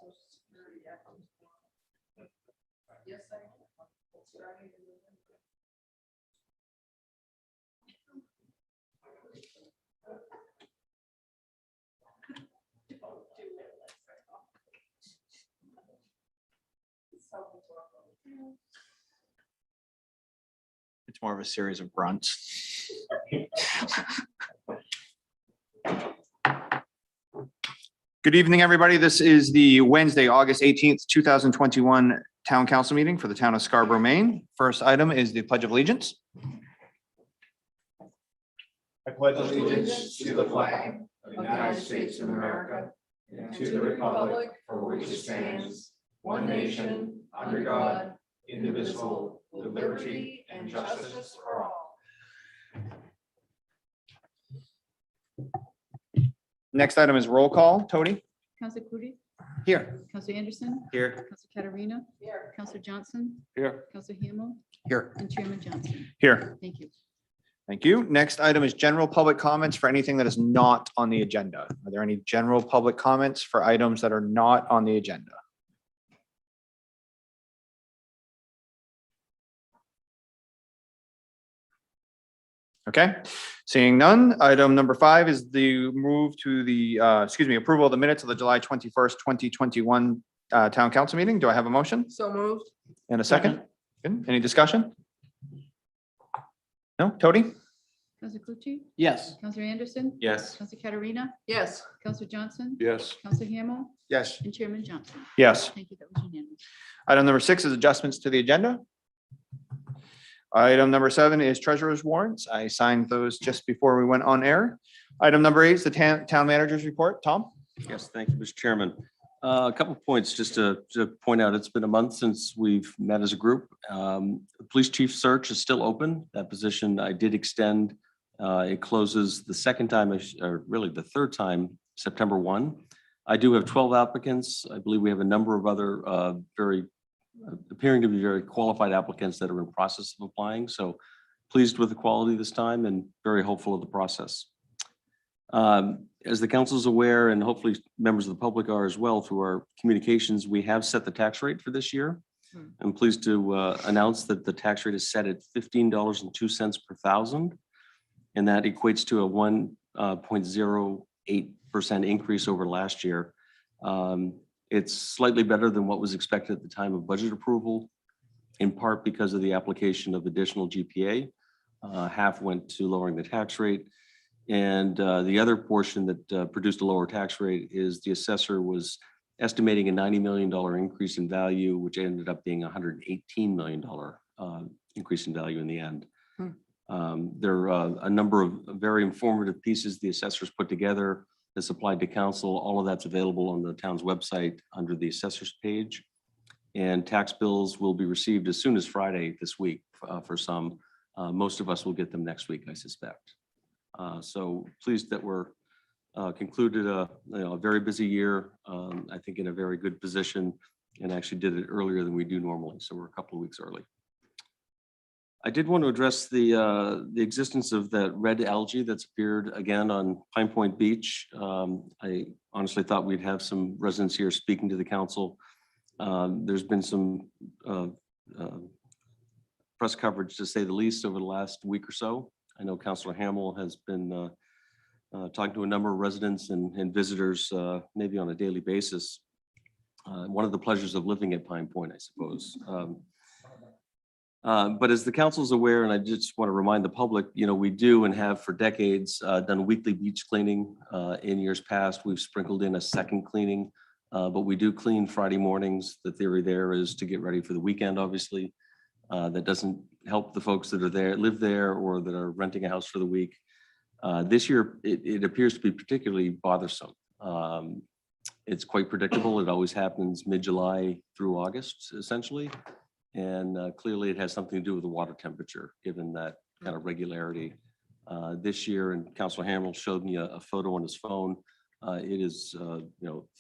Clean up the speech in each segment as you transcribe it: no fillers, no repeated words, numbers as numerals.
Social Security Act. Yes, I am. Starting in November. Don't do it. It's more of a series of grunts. Good evening, everybody. This is the Wednesday, August 18th, 2021 Town Council meeting for the town of Scarborough, Maine. First item is the Pledge of Allegiance. I pledge allegiance to the flag of the United States of America and to the republic for which it stands, one nation, under God, indivisible, with liberty and justice for all. Next item is roll call. Tony? Councilor Coody, Here. Councilor Anderson, Here. Councilor Katarina, Here. Councilor Johnson, Here. Councilor Hamel, Here. and Chairman Johnson. Here. Thank you. Thank you. Next item is general public comments for anything that is not on the agenda. Are there any general public comments for items that are not on the agenda? Okay, seeing none. Item number 5 is the move to the, approval of the minutes of the July 21st, 2021 Town Council meeting. Do I have a motion? So moved. And a second? Good. Any discussion? No? Tony? Councilor Coody, Yes. Councilor Anderson, Yes. Councilor Katarina, Yes. Councilor Johnson, Yes. Councilor Hamel, Yes. and Chairman Johnson. Yes. Thank you. That was unanimous. Item number 6 is adjustments to the agenda. Item number 7 is treasurer's warrants. I signed those just before we went on air. Item number 8 is the town manager's report. Tom? Yes, thank you, Mr. Chairman. A couple of points just to point out. It's been a month since we've met as a group. The police chief search is still open. That position I did extend. It closes the second time, or really the third time, September 1. I do have 12 applicants. I believe we have a number of other appearing to be very qualified applicants that are in process of applying. So pleased with the quality this time and very hopeful of the process. As the council is aware, and hopefully members of the public are as well through our communications, we have set the tax rate for this year. I'm pleased to announce that the tax rate is set at $15.02 per thousand. And that equates to a 1.08% increase over last year. It's slightly better than what was expected at the time of budget approval, in part because of the application of additional GPA. Half went to lowering the tax rate. And the other portion that produced a lower tax rate is the assessor was estimating a $90 million increase in value, which ended up being a $118 million increase in value in the end. There are a number of very informative pieces the assessors put together that's applied to council. All of that's available on the town's website under the assessors page. And tax bills will be received as soon as Friday this week for some. Most of us will get them next week, I suspect. So pleased that we're concluded a very busy year. I think in a very good position, and actually did it earlier than we do normally. So we're a couple of weeks early. I did want to address the existence of that red algae that's appeared again on Pine Point Beach. I honestly thought we'd have some residents here speaking to the council. There's been some press coverage, to say the least, over the last week or so. I know Councilor Hamel has been talking to a number of residents and visitors, maybe on a daily basis. One of the pleasures of living at Pine Point, I suppose. But as the council is aware, and I just want to remind the public, we do and have for decades done weekly beach cleaning. In years past, we've sprinkled in a second cleaning, but we do clean Friday mornings. The theory there is to get ready for the weekend, obviously. That doesn't help the folks that are there, live there, or that are renting a house for the week. This year, it appears to be particularly bothersome. It's quite predictable. It always happens mid-July through August, essentially. And clearly it has something to do with the water temperature, given that kind of regularity. This year, and Councilor Hamel showed me a photo on his phone. It is,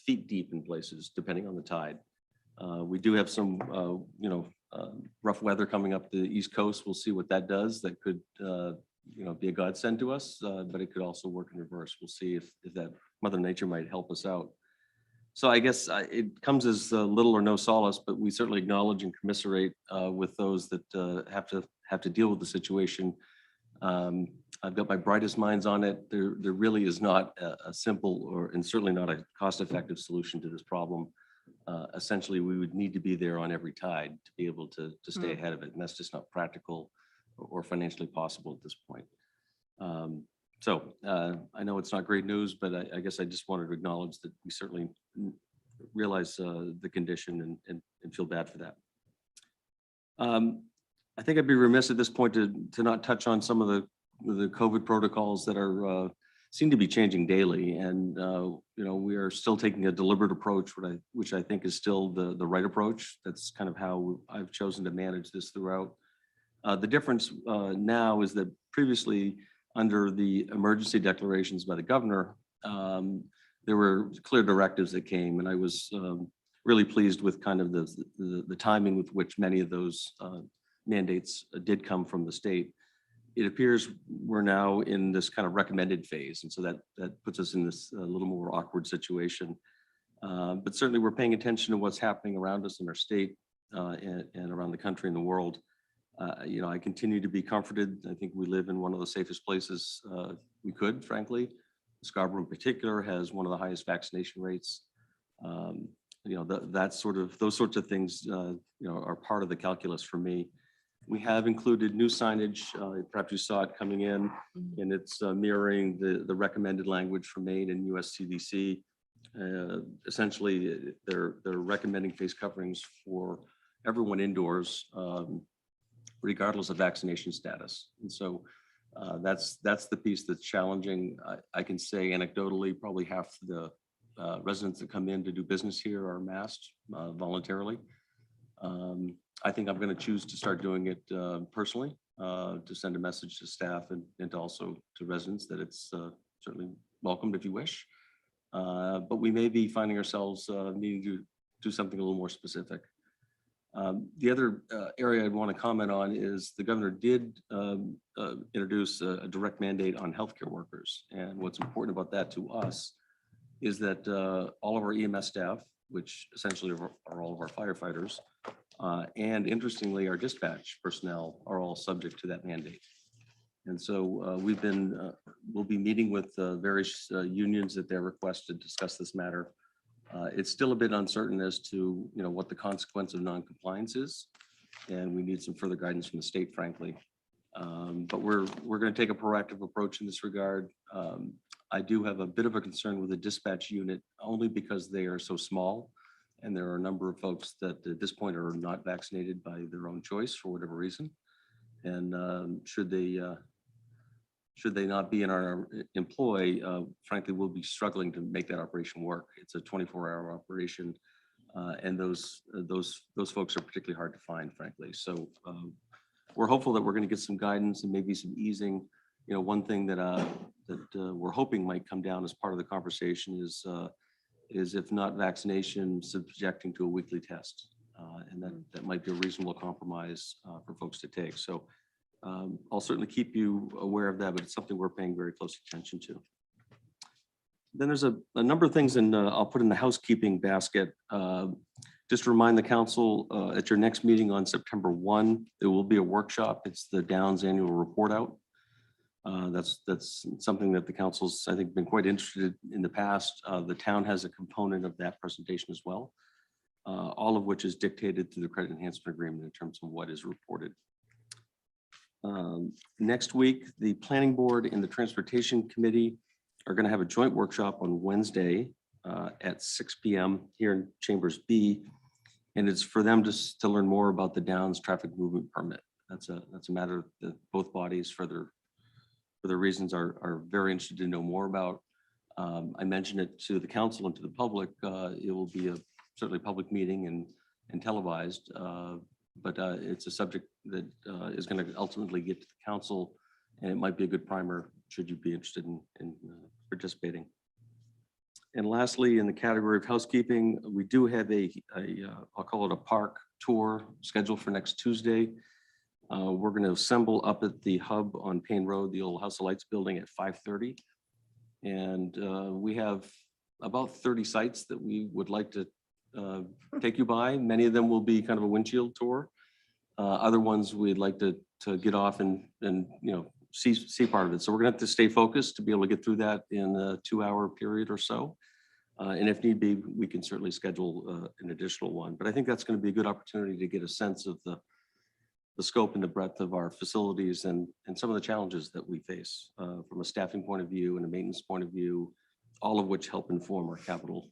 feet deep in places, depending on the tide. We do have some, rough weather coming up the East Coast. We'll see what that does. That could, be a godsend to us, but it could also work in reverse. We'll see if that Mother Nature might help us out. So I guess it comes as little or no solace, but we certainly acknowledge and commiserate with those that have to deal with the situation. I've got my brightest minds on it. There really is not a simple and certainly not a cost-effective solution to this problem. Essentially, we would need to be there on every tide to be able to stay ahead of it, and that's just not practical or financially possible at this point. So I know it's not great news, but I guess I just wanted to acknowledge that we certainly realize the condition and feel bad for that. I think I'd be remiss at this point to not touch on some of the COVID protocols that are seem to be changing daily. And we are still taking a deliberate approach, which I think is still the right approach. That's kind of how I've chosen to manage this throughout. The difference now is that previously, under the emergency declarations by the governor, there were clear directives that came, and I was really pleased with kind of the timing with which many of those mandates did come from the state. It appears we're now in this kind of recommended phase, and so that puts us in this a little more awkward situation. But certainly we're paying attention to what's happening around us in our state and around the country and the world. I continue to be comforted. I think we live in one of the safest places we could, frankly. Scarborough in particular has one of the highest vaccination rates. Those sorts of things, are part of the calculus for me. We have included new signage. Perhaps you saw it coming in, and it's mirroring the recommended language from Maine and US CDC. Essentially, they're recommending face coverings for everyone indoors, regardless of vaccination status. And so that's the piece that's challenging. I can say anecdotally, probably half the residents that come in to do business here are masked voluntarily. I think I'm going to choose to start doing it personally, to send a message to staff and also to residents that it's certainly welcomed if you wish. But we may be finding ourselves needing to do something a little more specific. The other area I'd want to comment on is the governor did introduce a direct mandate on healthcare workers. And what's important about that to us is that all of our EMS staff, which essentially are all of our firefighters, and interestingly, our dispatch personnel are all subject to that mandate. And so we'll be meeting with various unions at their request to discuss this matter. It's still a bit uncertain as to what the consequence of non-compliance is, and we need some further guidance from the state, frankly. But we're going to take a proactive approach in this regard. I do have a bit of a concern with the dispatch unit, only because they are so small, and there are a number of folks that at this point are not vaccinated by their own choice for whatever reason. And should they not be in our employ, frankly, we'll be struggling to make that operation work. It's a 24-hour operation, and those folks are particularly hard to find, frankly. So we're hopeful that we're going to get some guidance and maybe some easing. One thing that we're hoping might come down as part of the conversation is if not vaccination, subjecting to a weekly test, and that might be a reasonable compromise for folks to take. So. I'll certainly keep you aware of that, but it's something we're paying very close attention to. Then there's a number of things, and I'll put in the housekeeping basket. Just to remind the council, at your next meeting on September 1, there will be a workshop. It's the Downs annual report out. That's something that the council's, I think, been quite interested in the past. The town has a component of that presentation as well, all of which is dictated through the credit enhancement agreement in terms of what is reported. Next week, the planning board and the transportation committee are going to have a joint workshop on Wednesday at 6 p.m. here in Chambers B. And it's for them to learn more about the Downs traffic movement permit. That's a matter that both bodies for their reasons are very interested to know more about. I mentioned it to the council and to the public. It will be certainly a public meeting and televised. But it's a subject that is going to ultimately get to the council, and it might be a good primer should you be interested in participating. And lastly, in the category of housekeeping, we do have I'll call it a park tour scheduled for next Tuesday. We're going to assemble up at the hub on Payne Road, the old House of Lights building, at 5:30. And we have about 30 sites that we would like to take you by. Many of them will be kind of a windshield tour. Other ones we'd like to get off and see part of it. So we're gonna have to stay focused to be able to get through that in a 2-hour period or so. And if need be, we can certainly schedule an additional one. But I think that's going to be a good opportunity to get a sense of the scope and the breadth of our facilities and some of the challenges that we face from a staffing point of view and a maintenance point of view, all of which help inform our capital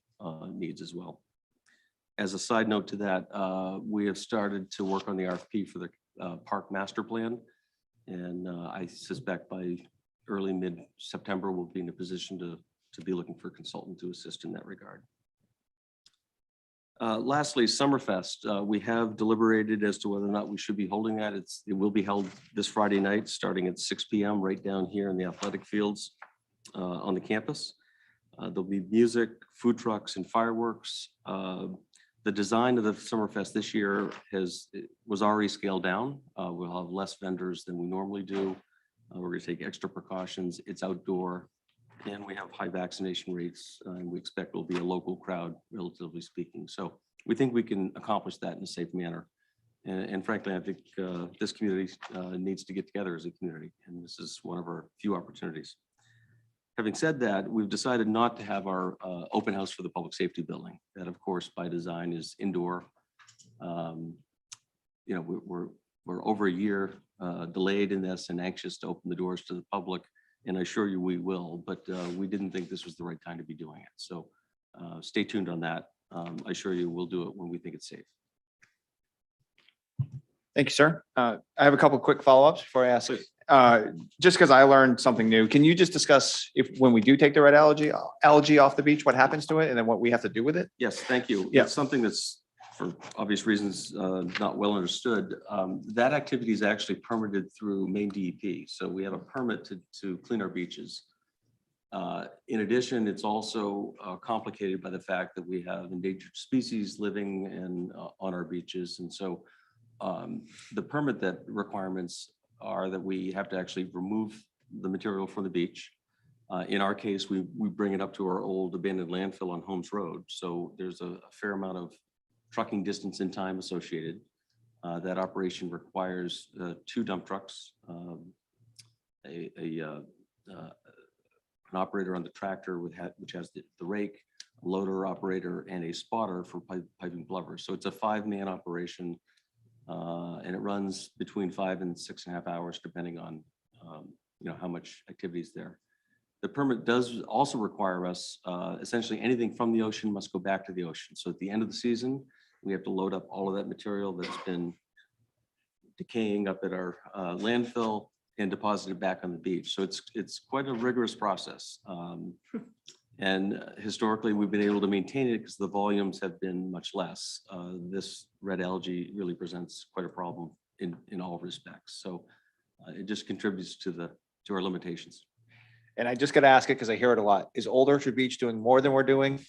needs as well. As a side note to that, we have started to work on the RFP for the park master plan. And I suspect by early mid-September, we'll be in a position to be looking for a consultant to assist in that regard. Lastly, Summerfest. We have deliberated as to whether or not we should be holding that. It will be held this Friday night, starting at 6 p.m. right down here in the athletic fields on the campus. There'll be music, food trucks, and fireworks. The design of the Summerfest this year was already scaled down. We'll have less vendors than we normally do. We're going to take extra precautions. It's outdoor, and we have high vaccination rates, and we expect it'll be a local crowd, relatively speaking. So we think we can accomplish that in a safe manner. And frankly, I think this community needs to get together as a community, and this is one of our few opportunities. Having said that, we've decided not to have our open house for the public safety building. That, of course, by design is indoor. We're over a year delayed in this and anxious to open the doors to the public. And I assure you we will, but we didn't think this was the right time to be doing it. So stay tuned on that. I assure you we'll do it when we think it's safe. Thank you, sir. I have a couple of quick follow-ups before I ask. Just because I learned something new, can you just discuss when we do take the red algae off the beach, what happens to it and then what we have to do with it? Yes, thank you. Yeah. It's something that's, for obvious reasons, not well understood. That activity is actually permitted through Maine DEP. So we have a permit to clean our beaches. In addition, it's also complicated by the fact that we have endangered species living on our beaches. And so the permit that requirements are that we have to actually remove the material from the beach. In our case, we bring it up to our old abandoned landfill on Holmes Road. So there's a fair amount of trucking distance and time associated. That operation requires 2 dump trucks, an operator on the tractor which has the rake, a loader operator, and a spotter for piping plovers. So it's a 5-man operation. And it runs between 5 and 6.5 hours, depending on how much activity is there. The permit does also require us, essentially anything from the ocean must go back to the ocean. So at the end of the season, we have to load up all of that material that's been decaying up at our landfill and deposit it back on the beach. So it's quite a rigorous process. And historically, we've been able to maintain it because the volumes have been much less. This red algae really presents quite a problem in all respects. So it just contributes to our limitations. And I just got to ask it because I hear it a lot. Is Old Orchard Beach doing more than we're doing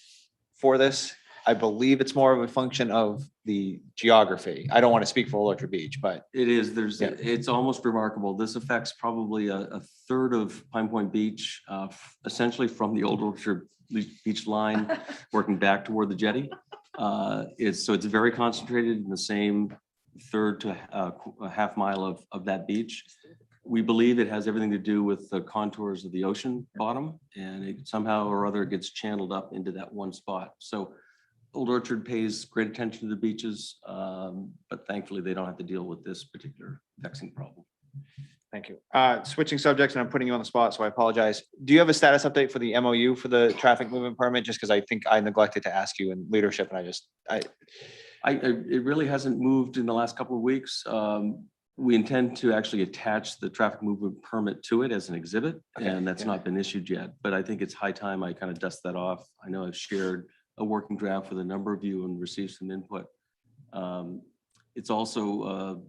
for this? I believe it's more of a function of the geography. I don't want to speak for Old Orchard Beach, but It is. Yeah. It's almost remarkable. This affects probably a third of Pine Point Beach, essentially from the Old Orchard Beach line, working back toward the jetty. It's very concentrated in the same third to a half mile of that beach. We believe it has everything to do with the contours of the ocean bottom, and it somehow or other gets channeled up into that one spot. So Old Orchard pays great attention to the beaches, but thankfully they don't have to deal with this particular vexing problem. thank you. Switching subjects, and I'm putting you on the spot, so I apologize. Do you have a status update for the MOU for the traffic movement permit? Just because I think I neglected to ask you in leadership, and It really hasn't moved in the last couple of weeks. We intend to actually attach the traffic movement permit to it as an exhibit, Okay, and that's yeah. not been issued yet. But I think it's high time I kind of dust that off. I know I've shared a working draft with a number of you and received some input. It's also,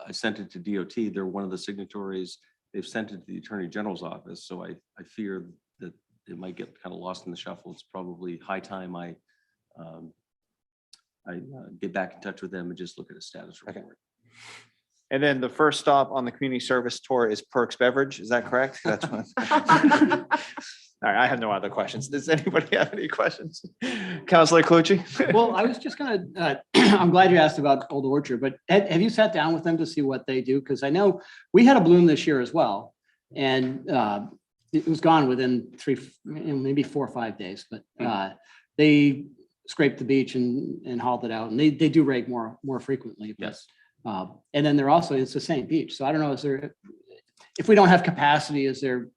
I sent it to DOT. They're one of the signatories. They've sent it to the Attorney General's office. So I fear that it might get kind of lost in the shuffle. It's probably high time I get back in touch with them and just look at a status Okay. report. And then the first stop on the community service tour is Perks Beverage. Is that correct? That's what. All right, I have no other questions. Does anybody have any questions? Counselor Calucci? Well, I was just gonna, I'm glad you asked about Old Orchard, but have you sat down with them to see what they do? Because I know we had a bloom this year as well. And it was gone within maybe 4 or 5 days, but they scraped the beach and hauled it out. And they do rake more frequently. But, Yes. and then they're also, it's the same beach. So I don't know, if we don't have capacity, is there,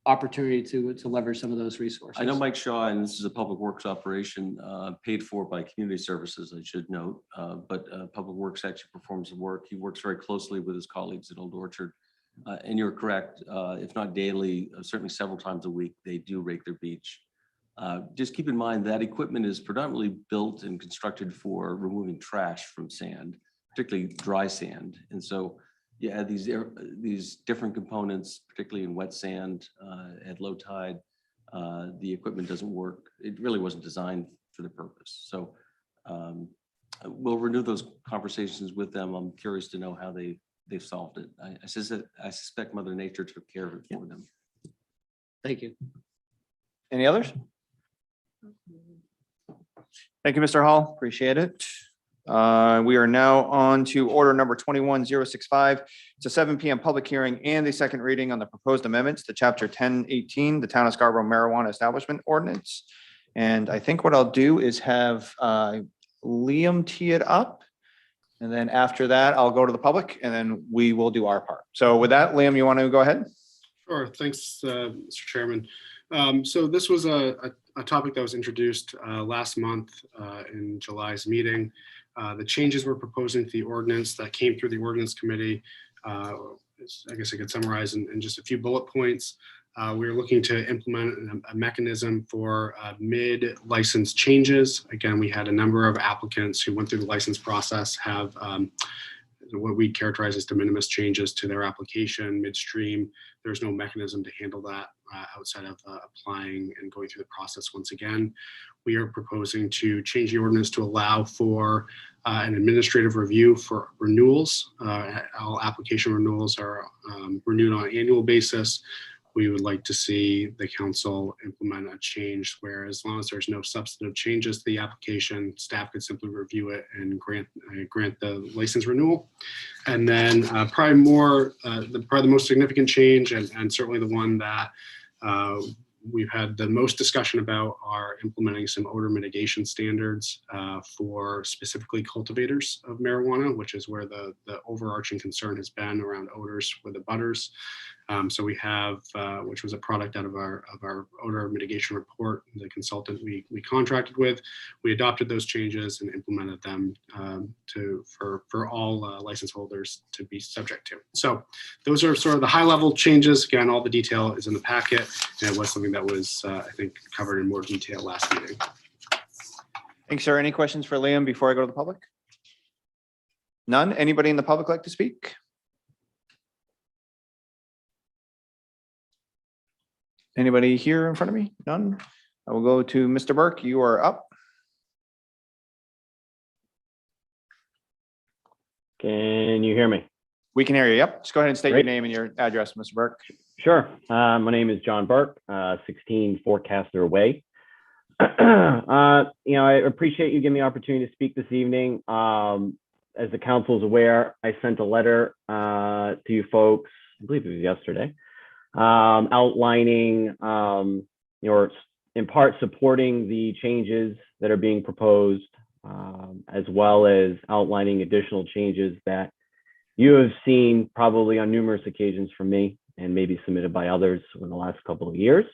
opportunity to leverage some of those resources? I know Mike Shaw, and this is a public works operation paid for by community services, I should note, but Public Works actually performs the work. He works very closely with his colleagues at Old Orchard. And you're correct, if not daily, certainly several times a week, they do rake their beach. Just keep in mind that equipment is predominantly built and constructed for removing trash from sand, particularly dry sand. And so you add these different components, particularly in wet sand at low tide, the equipment doesn't work. It really wasn't designed for the purpose. So we'll renew those conversations with them. I'm curious to know how they've solved it. I suspect Mother Nature took care of it for them. Thank you. Any others? Thank you, Mr. Hall. Appreciate it. We are now on to order number 21065. It's a 7 PM public hearing and the second reading on the proposed amendments to chapter 1018, the Town of Scarborough Marijuana Establishment Ordinance. And I think what I'll do is have Liam tee it up. And then after that, I'll go to the public and then we will do our part. So with that, Liam, you want to go ahead? Sure. Thanks, Mr. Chairman. So this was a topic that was introduced last month in July's meeting. The changes we're proposing to the ordinance that came through the ordinance committee, I guess I could summarize in just a few bullet points. We're looking to implement a mechanism for mid-license changes. Again, we had a number of applicants who went through the license process have what we characterize as de minimis changes to their application midstream. There's no mechanism to handle that outside of applying and going through the process once again. We are proposing to change the ordinance to allow for an administrative review for renewals. All application renewals are renewed on an annual basis. We would like to see the council implement a change where, as long as there's no substantive changes to the application, staff could simply review it and grant the license renewal. And then probably the most significant change, and certainly the one that we've had the most discussion about, are implementing some odor mitigation standards for specifically cultivators of marijuana, which is where the overarching concern has been around odors with the butters. So we have, which was a product out of our odor mitigation report, the consultant we contracted with. We adopted those changes and implemented them for all license holders to be subject to. So those are sort of the high level changes. Again, all the detail is in the packet, and it was something that was, I think, covered in more detail last meeting. Thanks, sir. Any questions for Liam before I go to the public? None? Anybody in the public like to speak? Anybody here in front of me? None? I will go to Mr. Burke. You are up. Can you hear me? We can hear you. Yep. Just go ahead and state your Great. name and your address, Mr. Burke. Sure. My name is John Burke, 16 Forecaster Way. I appreciate you giving me the opportunity to speak this evening. As the council is aware, I sent a letter to you folks, I believe it was yesterday, outlining or in part supporting the changes that are being proposed, as well as outlining additional changes that you have seen probably on numerous occasions from me and maybe submitted by others in the last couple of years.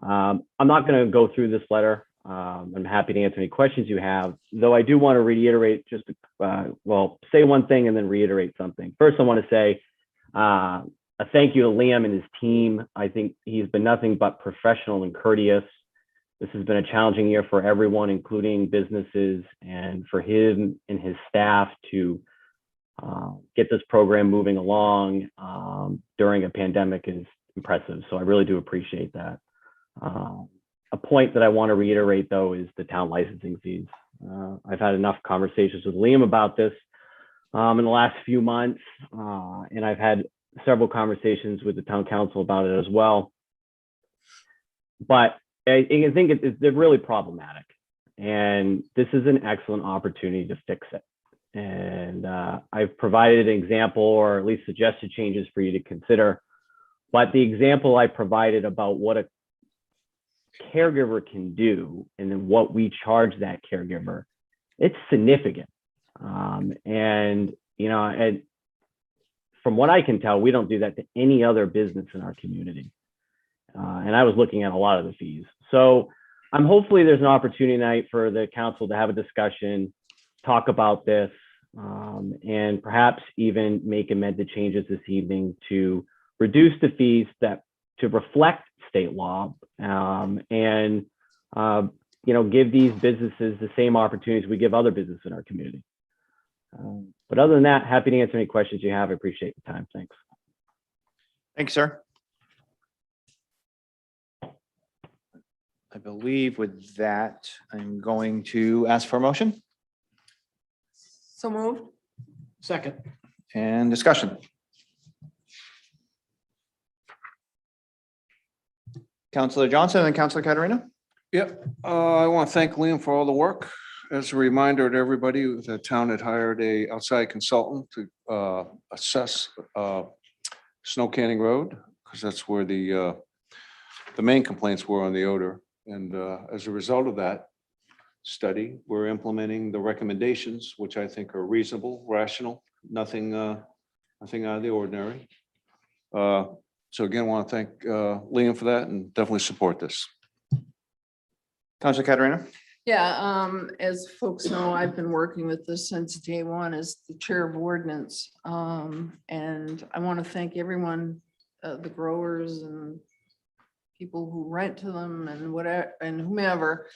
I'm not going to go through this letter. I'm happy to answer any questions you have, though I do want to reiterate say one thing and then reiterate something. First, I want to say a thank you to Liam and his team. I think he's been nothing but professional and courteous. This has been a challenging year for everyone, including businesses, and for him and his staff to get this program moving along during a pandemic is impressive. So I really do appreciate that. A point that I want to reiterate, though, is the town licensing fees. I've had enough conversations with Liam about this. in the last few months, and I've had several conversations with the town council about it as well. But I think they're really problematic, and this is an excellent opportunity to fix it. And I've provided an example, or at least suggested changes for you to consider. But the example I provided about what a caregiver can do and then what we charge that caregiver, it's significant. And, you know, and from what I can tell, we don't do that to any other business in our community. And I was looking at a lot of the fees. So hopefully there's an opportunity tonight for the council to have a discussion, talk about this, and perhaps even make amended changes this evening to reduce the fees to reflect state law, and you know, give these businesses the same opportunities we give other businesses in our community. But other than that, happy to answer any questions you have. I appreciate the time. Thanks. Thanks, sir. I believe with that, I'm going to ask for a motion So moved. Second. and discussion. Counselor Johnson and Counselor Caterina. Yep, I want to thank Liam for all the work. As a reminder to everybody, the town had hired a outside consultant to assess Snow Canning Road, because that's where the main complaints were on the odor. And as a result of that study, we're implementing the recommendations, which I think are reasonable, rational, nothing out of the ordinary. So again, I want to thank Liam for that and definitely support this. Counselor Caterina. Yeah, as folks know, I've been working with this since day one as the chair of ordinance. And I want to thank everyone, the growers and people who rent to them and whatever, and whomever,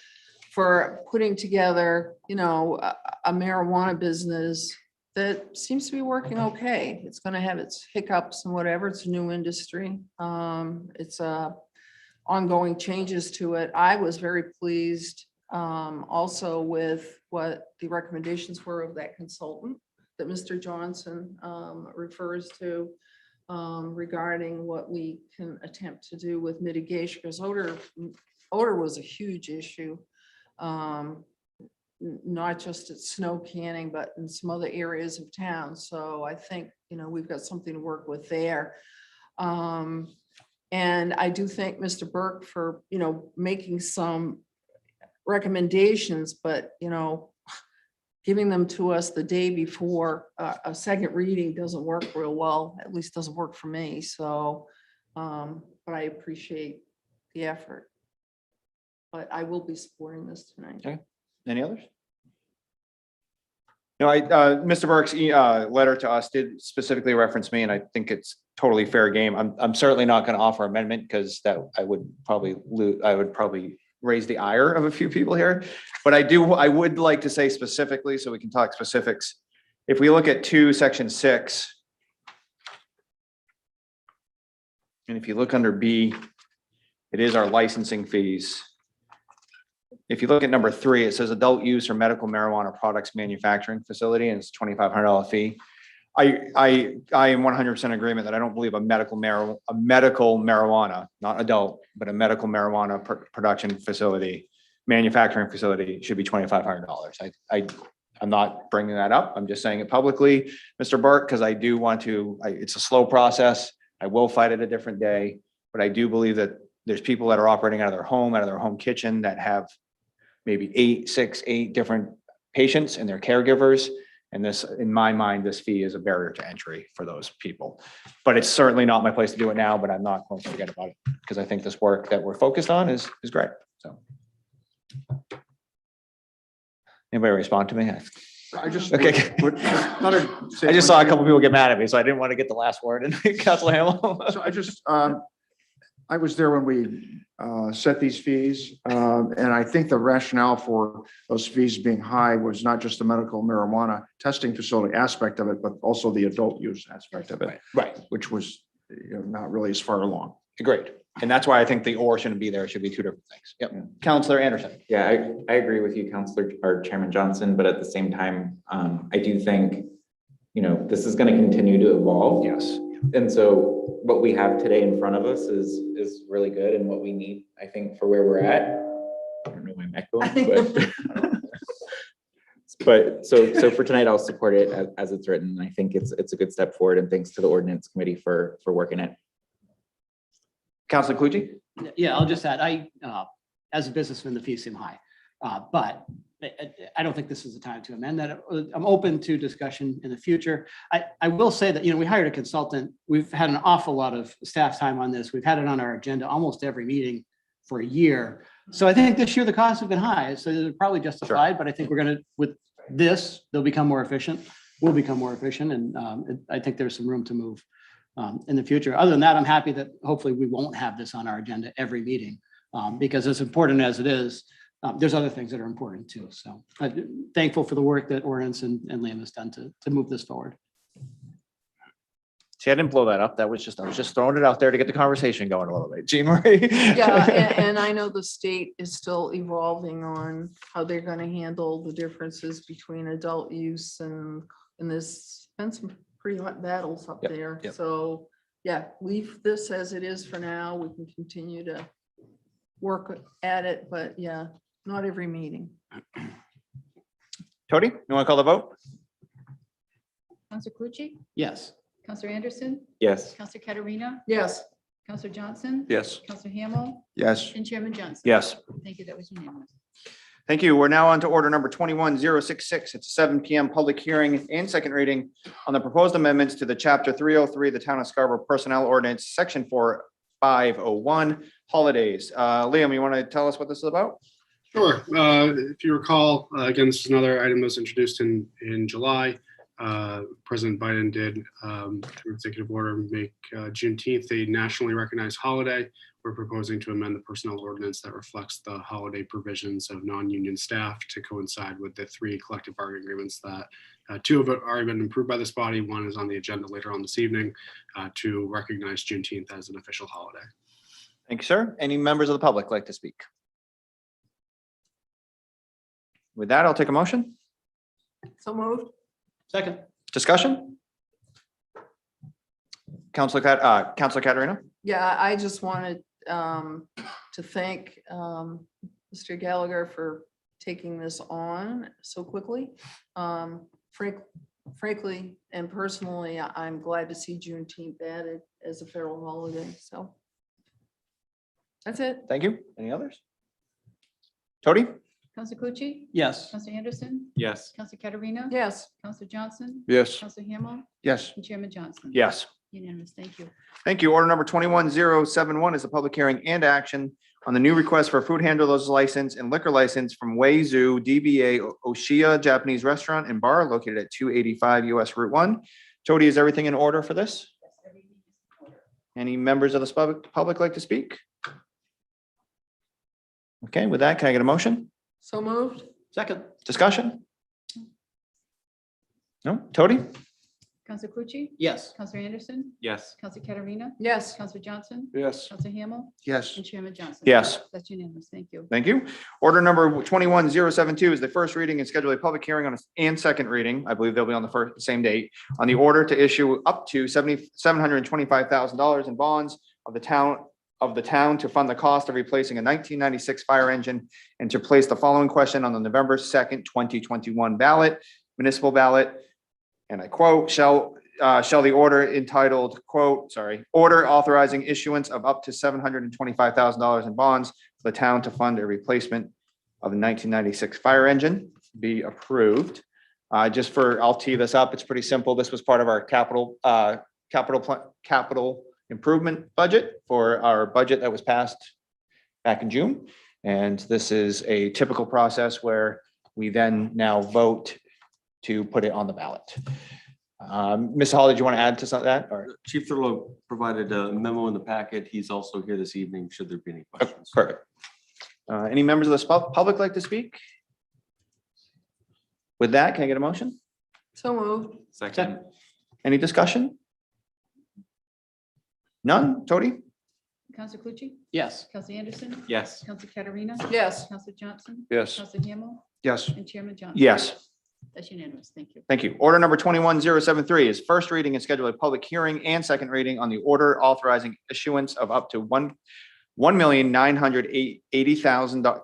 for putting together, you know, a marijuana business that seems to be working okay. It's going to have its hiccups and whatever. It's a new industry. It's ongoing changes to it. I was very pleased also with what the recommendations were of that consultant that Mr. Johnson refers to regarding what we can attempt to do with mitigation, because odor was a huge issue. Not just at Snow Canning, but in some other areas of town. So I think, you know, we've got something to work with there. And I do thank Mr. Burke for, you know, making some recommendations, but, you know, giving them to us the day before a second reading doesn't work real well, at least doesn't work for me. So, but I appreciate the effort. But I will be supporting this tonight. Okay. Any others? No, Mr. Burke's letter to us did specifically reference me, and I think it's totally fair game. I'm certainly not going to offer amendment because that I would probably raise the ire of a few people here. But I would like to say specifically, so we can talk specifics. If we look at section 6, and if you look under B, it is our licensing fees. If you look at number 3, it says adult use or medical marijuana products manufacturing facility, and it's $2,500 fee. I am 100% agreement that I don't believe a medical marijuana, not adult, but a medical marijuana production facility, manufacturing facility should be $2,500. I'm not bringing that up. I'm just saying it publicly, Mr. Burke, because I do want to, it's a slow process. I will fight it a different day, but I do believe that there's people that are operating out of their home kitchen that have maybe 6, 8 different patients and their caregivers. And this, in my mind, this fee is a barrier to entry for those people. But it's certainly not my place to do it now, but I'm not going to forget about it because I think this work that we're focused on is great. So. Anybody respond to me? I just. Okay. I just saw a couple people get mad at me, so I didn't want to get the last word. And Councilor Hamel. So I was there when we set these fees, and I think the rationale for those fees being high was not just the medical marijuana testing facility aspect of it, but also the adult use aspect of it, Right. which was, you know, not really as far along. Agreed. And that's why I think the or shouldn't be there. It should be two different things. Yep. Counselor Anderson. Yeah, I agree with you, Counselor or Chairman Johnson, but at the same time, I do think this is going to continue to evolve. Yes. And so what we have today in front of us is really good and what we need, I think, for where we're at. I don't know why I'm echoing, but so for tonight, I'll support it as it's written. I think it's a good step forward, and thanks to the ordinance committee for working it. Councilor Clucci? Yeah, I'll just add, as a businessman, the fees seem high. But I don't think this is the time to amend that. I'm open to discussion in the future. I will say that, we hired a consultant. We've had an awful lot of staff time on this. We've had it on our agenda almost every meeting for a year. So I think this year the costs have been high, so they're probably justified, but I think with this, they'll become more efficient. We'll become more efficient, and I think there's some room to move in the future. Other than that, I'm happy that hopefully we won't have this on our agenda every meeting, because as important as it is, there's other things that are important too. So I'm thankful for the work that Ordinance and Liam has done to move this forward. See, I didn't blow that up. I was just throwing it out there to get the conversation going a little bit. Jean Marie? Yeah, and I know the state is still evolving on how they're gonna handle the differences between adult use and there's been some pretty hot battles up Yep, there. yep. So, yeah, leave this as it is for now. We can continue to work at it, but yeah, not every meeting. Tony, you want to call the vote? Counselor Clucci, Yes. Counselor Anderson, Yes. Counselor Katarina, Yes. Counselor Johnson, Yes. Counselor Hamel, Yes. and Chairman Johnson. Yes. Thank you. That was unanimous. Thank you. We're now on to order number 21066. It's a 7 PM public hearing and second reading on the proposed amendments to the chapter 303, the Town of Scarborough Personnel Ordinance, section 4501, holidays. Liam, you want to tell us what this is about? Sure. If you recall, again, this is another item that was introduced in July. President Biden did, through executive order, make Juneteenth a nationally recognized holiday. We're proposing to amend the personnel ordinance that reflects the holiday provisions of non-union staff to coincide with the 3 collective bargaining agreements that 2 have already been approved by this body. 1 is on the agenda later on this evening to recognize Juneteenth as an official holiday. Thank you, sir. Any members of the public like to speak? With that, I'll take a motion. So moved. Second. Discussion? Counselor Katarina? Yeah, I just wanted to thank Mr. Gallagher for taking this on so quickly. Frankly, and personally, I'm glad to see Juneteenth added as a federal holiday, so. That's it. Thank you. Any others? Tony? Counselor Clucci, Yes. Counselor Anderson, Yes. Counselor Katarina. Yes. Counselor Johnson, Yes. Counselor Hamel, Yes. and Chairman Johnson. Yes. Unanimous. Thank you. Thank you. Order number 21071 is a public hearing and action on the new request for food handler's license and liquor license from Wei Zhu DBA Oshia Japanese Restaurant and Bar located at 285 US Route 1. Jody, is everything in order for this? Any members of the public like to speak? Okay, with that, can I get a motion? So moved. Second. Discussion? No? Tony? Counselor Clucci, Yes. Counselor Anderson, Yes. Counselor Katarina, Yes. Counselor Johnson, Yes. Counselor Hamel, Yes. and Chairman Johnson. Yes. That's unanimous. Thank you. Thank you. Order number 21072 is the first reading and schedule a public hearing on and second reading. I believe they'll be on the same date on the order to issue up to $725,000 in bonds of the town to fund the cost of replacing a 1996 fire engine and to place the following question on the November 2nd, 2021 ballot, municipal ballot. And I quote, shall the order entitled, order authorizing issuance of up to $725,000 in bonds for the town to fund a replacement of the 1996 fire engine be approved. I'll tee this up. It's pretty simple. This was part of our capital improvement budget for our budget that was passed back in June. And this is a typical process where we then now vote to put it on the ballot. Ms. Hall, did you want to add to some of that? Or Chief Thurlow provided a memo in the packet. He's also here this evening, should there be any questions. perfect. Any members of the public like to speak? With that, can I get a motion? So moved. Second. Any discussion? None? Tony? Counselor Clucci, Yes. Counselor Anderson, Yes. Counselor Katarina, Yes. Counselor Johnson, Yes. Counselor Hamel, Yes. and Chairman Johnson. Yes. That's unanimous. Thank you. Thank you. Order number 21073 is first reading and schedule a public hearing and second reading on the order authorizing issuance of up to $1,980,000.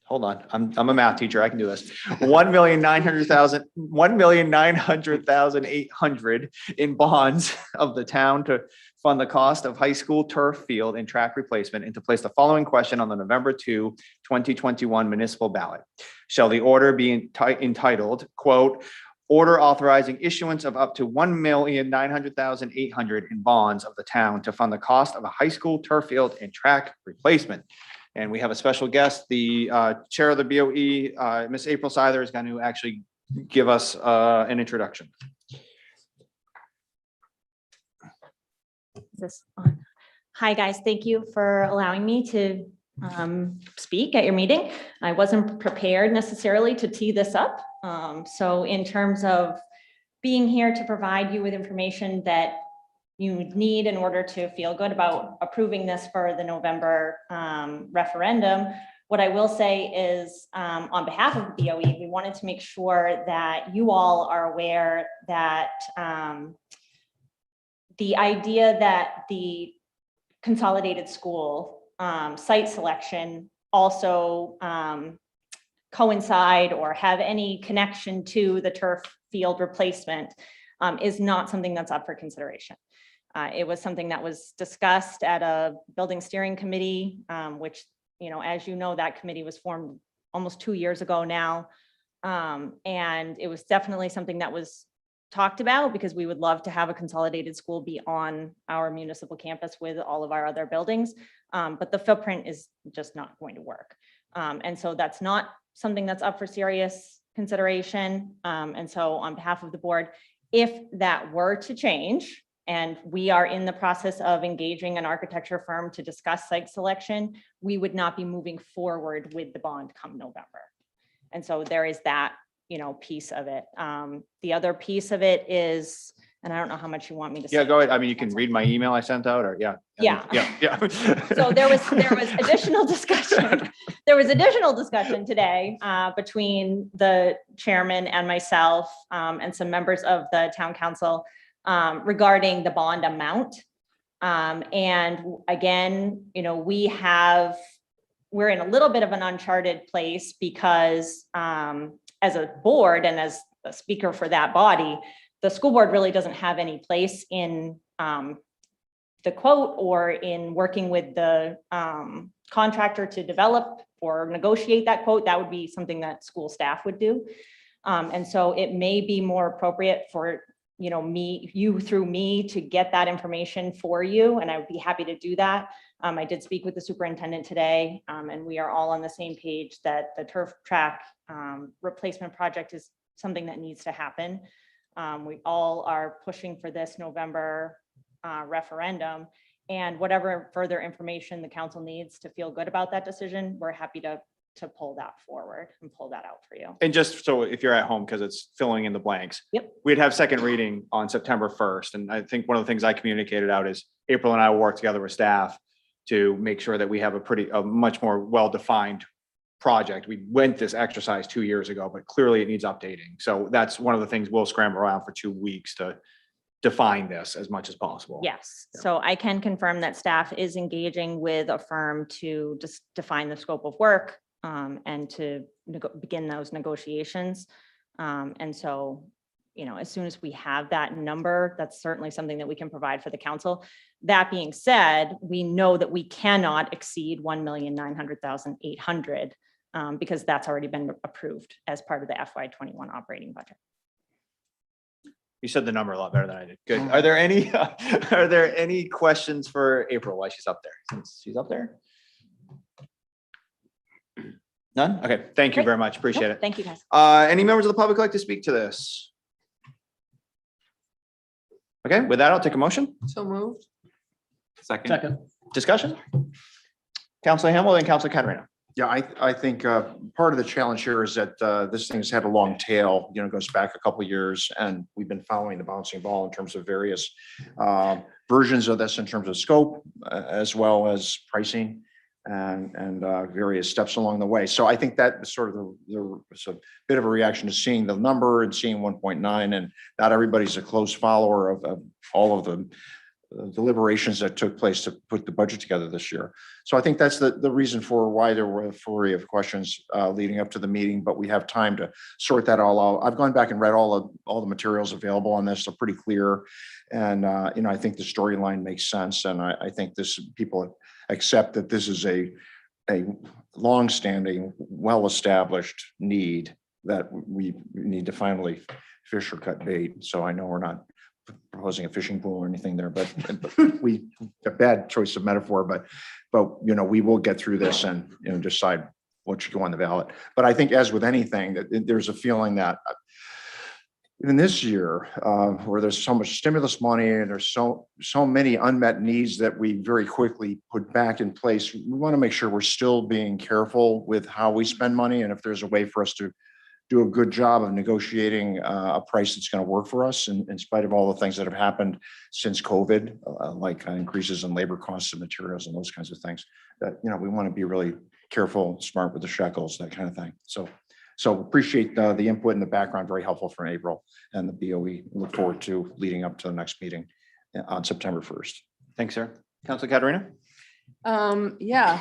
Hold on, I'm a math teacher. I can do this. $1,900,800 in bonds of the town to fund the cost of high school turf field and track replacement, and to place the following question on the November 2, 2021 municipal ballot. Shall the order be entitled, quote, order authorizing issuance of up to $1,900,800 in bonds of the town to fund the cost of a high school turf field and track replacement? And we have a special guest, the chair of the BOE, Miss April Seither, is going to actually give us an introduction. Is this on? Hi, guys. Thank you for allowing me to speak at your meeting. I wasn't prepared necessarily to tee this up. So in terms of being here to provide you with information that you need in order to feel good about approving this for the November referendum, what I will say is on behalf of the BOE, we wanted to make sure that you all are aware that the idea that the consolidated school site selection also coincide or have any connection to the turf field replacement is not something that's up for consideration. It was something that was discussed at a building steering committee, which, you know, as you know, that committee was formed almost 2 years ago now. And it was definitely something that was talked about because we would love to have a consolidated school be on our municipal campus with all of our other buildings. But the footprint is just not going to work. And so that's not something that's up for serious consideration. And so on behalf of the board, if that were to change, and we are in the process of engaging an architecture firm to discuss site selection, we would not be moving forward with the bond come November. And so there is that, you know, piece of it. The other piece of it is, and I don't know how much you want me to say. Yeah, go ahead. I mean, you can read my email I sent out, or yeah. Yeah. Yeah. So there was additional discussion. There was additional discussion today between the chairman and myself and some members of the town council regarding the bond amount. And again, you know, we're in a little bit of an uncharted place because as a board and as a speaker for that body, the school board really doesn't have any place in the quote or in working with the contractor to develop or negotiate that quote. That would be something that school staff would do. And so it may be more appropriate for, you know, you through me to get that information for you. And I would be happy to do that. I did speak with the superintendent today and we are all on the same page that the turf track replacement project is something that needs to happen. We all are pushing for this November referendum, and whatever further information the council needs to feel good about that decision, we're happy to pull that forward and pull that out for you. And just so if you're at home, because it's filling in the blanks. Yep. We'd have second reading on September 1st. And I think one of the things I communicated out is April and I will work together with staff to make sure that we have a much more well-defined project. We went this exercise 2 years ago, but clearly it needs updating. So that's one of the things we'll scramble around for 2 weeks to define this as much as possible. Yes, so I can confirm that staff is engaging with a firm to just define the scope of work and to begin those negotiations. And so, you know, as soon as we have that number, that's certainly something that we can provide for the council. That being said, we know that we cannot exceed $1,900,800 because that's already been approved as part of the FY21 operating budget. You said the number a lot better than I did. Good. Are there any questions for April while she's up there? Since she's up there? None? Okay, thank you Great. very much. Appreciate it. Thank you, guys. Any members of the public like to speak to this? Okay, with that, I'll take a motion. So moved. Second. Discussion? Councilor Hamel, then Councilor Caterina. Yeah, I think part of the challenge here is that this thing's had a long tail, you know, goes back a couple of years, and we've been following the bouncing ball in terms of various versions of this in terms of scope as well as pricing. and various steps along the way. So I think that was sort of was a bit of a reaction to seeing the number and seeing 1.9, and not everybody's a close follower of all of the deliberations that took place to put the budget together this year. So I think that's the reason for why there were a flurry of questions leading up to the meeting, but we have time to sort that all out. I've gone back and read all the materials available on this. They're pretty clear. And, I think the storyline makes sense. And I think people accept that this is a longstanding, well-established need that we need to finally fish or cut bait. So I know we're not proposing a fishing pool or anything there, but a bad choice of metaphor, but we will get through this and decide what should go on the ballot. But I think, as with anything, that there's a feeling that in this year, where there's so much stimulus money and there's so many unmet needs that we very quickly put back in place, we want to make sure we're still being careful with how we spend money, and if there's a way for us to do a good job of negotiating a price that's going to work for us, in spite of all the things that have happened since COVID, like increases in labor costs and materials and those kinds of things. That we want to be really careful, smart with the shekels, that kind of thing. So appreciate the input in the background, very helpful from April and the BOE. Look forward to leading up to the next meeting on September 1st. Thanks, sir. Councilor Caterina? Yeah,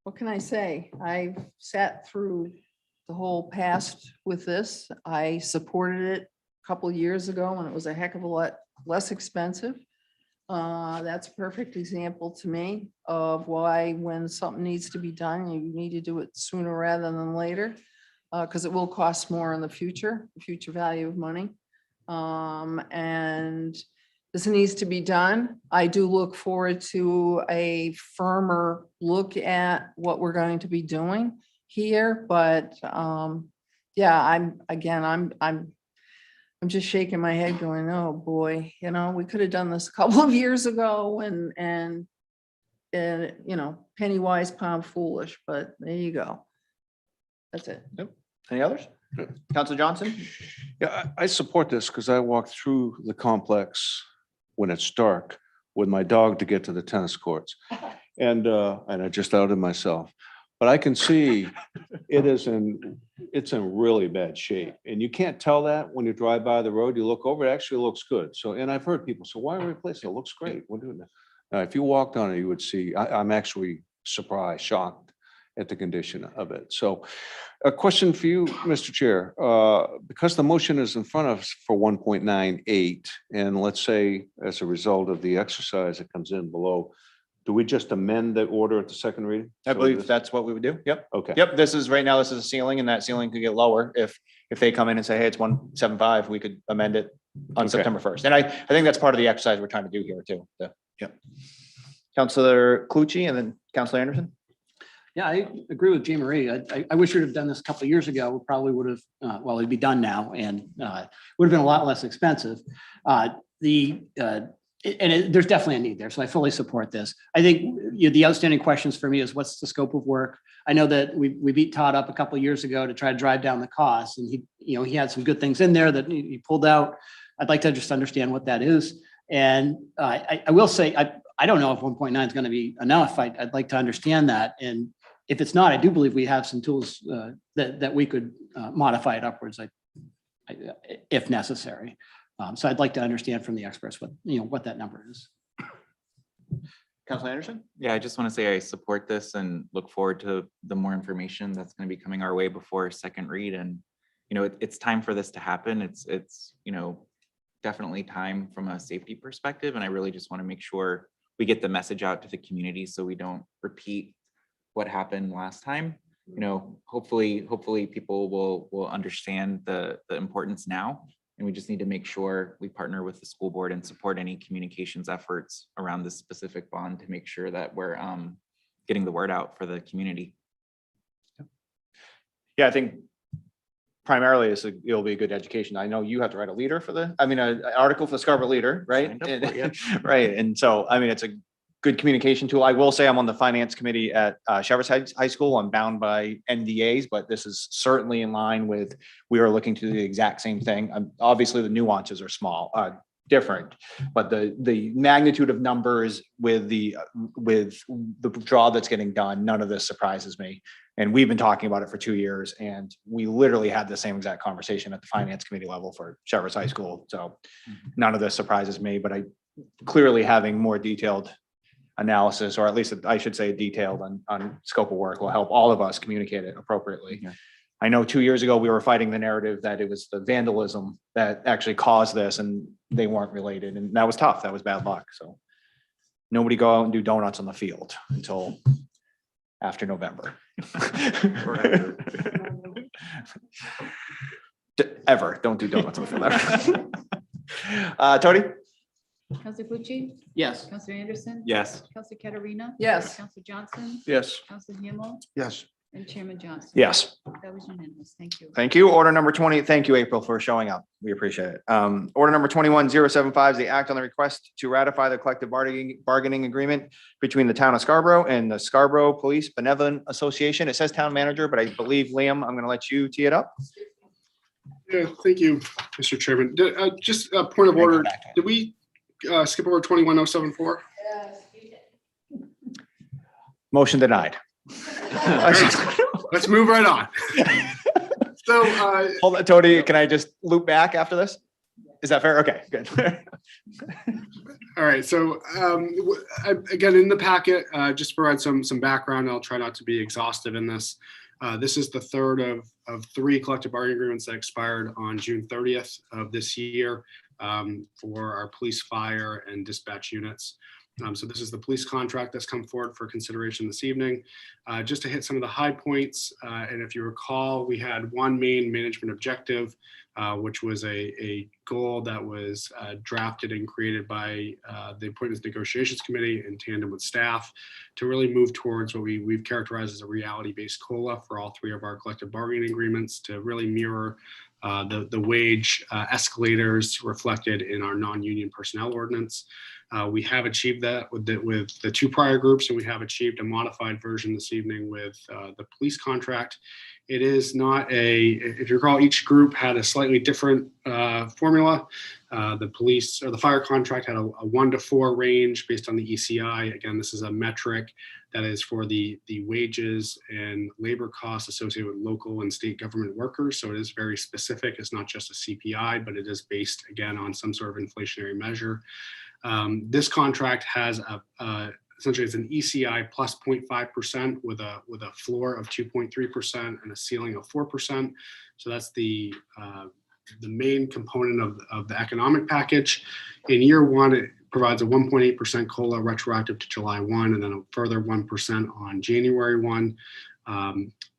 what can I say? I've sat through the whole past with this. I supported it a couple of years ago when it was a heck of a lot less expensive. That's a perfect example to me of why, when something needs to be done, you need to do it sooner rather than later, because it will cost more in the future value of money. And this needs to be done. I do look forward to a firmer look at what we're going to be doing here, but yeah, I'm just shaking my head going, oh boy, we could have done this a couple of years ago, and penny wise, pound foolish, but there you go. That's it. Yep. Any others? Councilor Johnson? Yeah, I support this because I walk through the complex when it's dark with my dog to get to the tennis courts. And I just outed myself. But I can see it's in really bad shape. And you can't tell that when you drive by the road. You look over, it actually looks good. So, and I've heard people say, why replace it? It looks great. We're doing that. Now, if you walked on it, you would see, I'm actually surprised, shocked at the condition of it. So a question for you, Mr. Chair, because the motion is in front of us for 1.98, and let's say as a result of the exercise that comes in below, do we just amend the order at the second reading? I believe that's what we would do. Yep. Okay. Yep. This is a ceiling, and that ceiling could get lower if they come in and say, hey, it's 175, we could amend it on September 1st. And I think that's part of the exercise we're trying to do here too. So, yep. Councilor Clucci and then Councilor Anderson. Yeah, I agree with Jean Marie. I wish we'd have done this a couple of years ago. We probably would have, well, it'd be done now, and would have been a lot less expensive. There's definitely a need there, so I fully support this. I think the outstanding questions for me is, what's the scope of work? I know that we beat Todd up a couple of years ago to try to drive down the costs, and he had some good things in there that he pulled out. I'd like to just understand what that is. And I will say, I don't know if 1.9 is going to be enough. I'd like to understand that. And if it's not, I do believe we have some tools that we could modify it upwards, if necessary. So I'd like to understand from the experts what that number is. Councilor Anderson? Yeah, I just want to say I support this and look forward to the more information that's going to be coming our way before second read. And, it's time for this to happen. It's definitely time from a safety perspective. And I really just want to make sure we get the message out to the community so we don't repeat what happened last time. Hopefully people will understand the importance now. And we just need to make sure we partner with the school board and support any communications efforts around this specific bond to make sure that we're getting the word out for the community. Yeah, I think primarily it'll be a good education. I know you have to write a leader an article for the Scarborough Leader, right? Right. And so, it's a good communication tool. I will say I'm on the finance committee at Shellfish High School. I'm bound by NDAs, but this is certainly in line with, we are looking to do the exact same thing. Obviously the nuances are small, different. But the magnitude of numbers with the draw that's getting done, none of this surprises me. And we've been talking about it for 2 years, and we literally had the same exact conversation at the finance committee level for Shellfish High School. So none of this surprises me, but clearly having more detailed analysis, or at least I should say detailed on scope of work, will help all of us communicate it appropriately. Yeah. I know 2 years ago, we were fighting the narrative that it was the vandalism that actually caused this, and they weren't related. And that was tough. That was bad luck. So nobody go out and do donuts on the field until after November. Ever. Don't do donuts on the field ever. Tony? Counselor Pucci? Yes. Counselor Anderson? Yes. Counselor Katarina? Yes. Counselor Johnson? Yes. Counselor Hamel? Yes. And Chairman Johnson? Yes. That was unanimous. Thank you. Thank you. Order number 20. Thank you, April, for showing up. We appreciate it. Order number 21075 is the act on the request to ratify the collective bargaining agreement between the town of Scarborough and the Scarborough Police Benevolent Association. It says town manager, but I believe, Liam, I'm going to let you tee it up. Yeah, thank you, Mr. Chairman. Just a point of order. Did we skip over 21074? Motion denied. Let's move right on. So, Hold on, Tony, can I just loop back after this? Is that fair? Okay, good. all right. So again, in the packet, just to provide some background, I'll try not to be exhaustive in this. This is the third of 3 collective bargaining agreements that expired on June 30th of this year for our police, fire, and dispatch units. So this is the police contract that's come forward for consideration this evening. Just to hit some of the high points, and if you recall, we had one main management objective, which was a goal that was drafted and created by the Appointments Negotiations Committee in tandem with staff to really move towards what we've characterized as a reality-based COLA for all 3 of our collective bargaining agreements to really mirror the wage escalators reflected in our non-union personnel ordinance. We have achieved that with the 2 prior groups, and we have achieved a modified version this evening with the police contract. It is not if you recall, each group had a slightly different formula. The police or the fire contract had a 1 to 4 range based on the ECI. Again, this is a metric that is for the wages and labor costs associated with local and state government workers. So it is very specific. It's not just a CPI, but it is based, again, on some sort of inflationary measure. This contract has essentially it's an ECI plus 0.5% with a floor of 2.3% and a ceiling of 4%. So that's the main component of the economic package. In year 1, it provides a 1.8% COLA retroactive to July 1, and then a further 1% on January 1.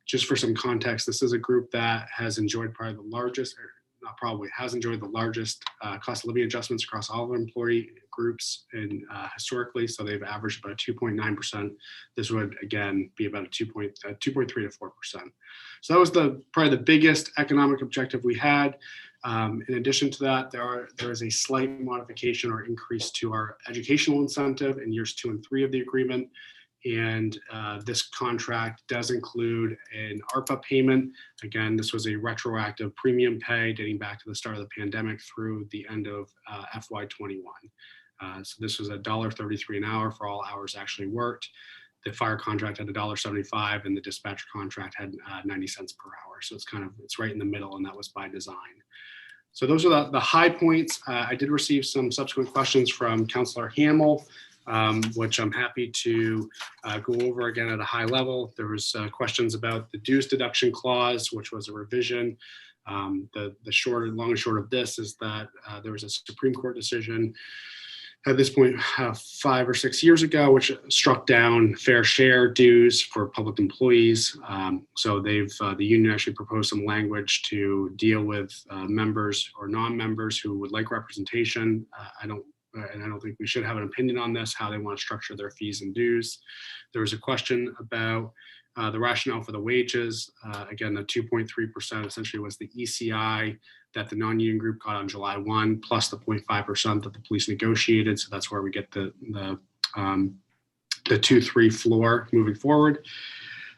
Just for some context, this is a group that has enjoyed probably the largest, or not probably, has enjoyed the largest cost of living adjustments across all of our employee groups and historically. So they've averaged about 2.9%. This would again be about a 2.3 to 4%. So that was probably the biggest economic objective we had. In addition to that, there is a slight modification or increase to our educational incentive in years 2 and 3 of the agreement. And this contract does include an ARPA payment. Again, this was a retroactive premium pay dating back to the start of the pandemic through the end of FY21. So this was $1.33 an hour for all hours actually worked. The fire contract had $1.75 and the dispatcher contract had 90 cents per hour. So it's right in the middle, and that was by design. So those are the high points. I did receive some subsequent questions from Councillor Hamel, which I'm happy to go over again at a high level. There was questions about the dues deduction clause, which was a revision. The long and short of this is that there was a Supreme Court decision at this point 5 or 6 years ago, which struck down fair share dues for public employees. So the union actually proposed some language to deal with members or non-members who would like representation. I don't think we should have an opinion on this, how they want to structure their fees and dues. There was a question about the rationale for the wages. Again, the 2.3% essentially was the ECI that the non-union group got on July 1, plus the 0.5% that the police negotiated. So that's where we get the 2.3 floor moving forward.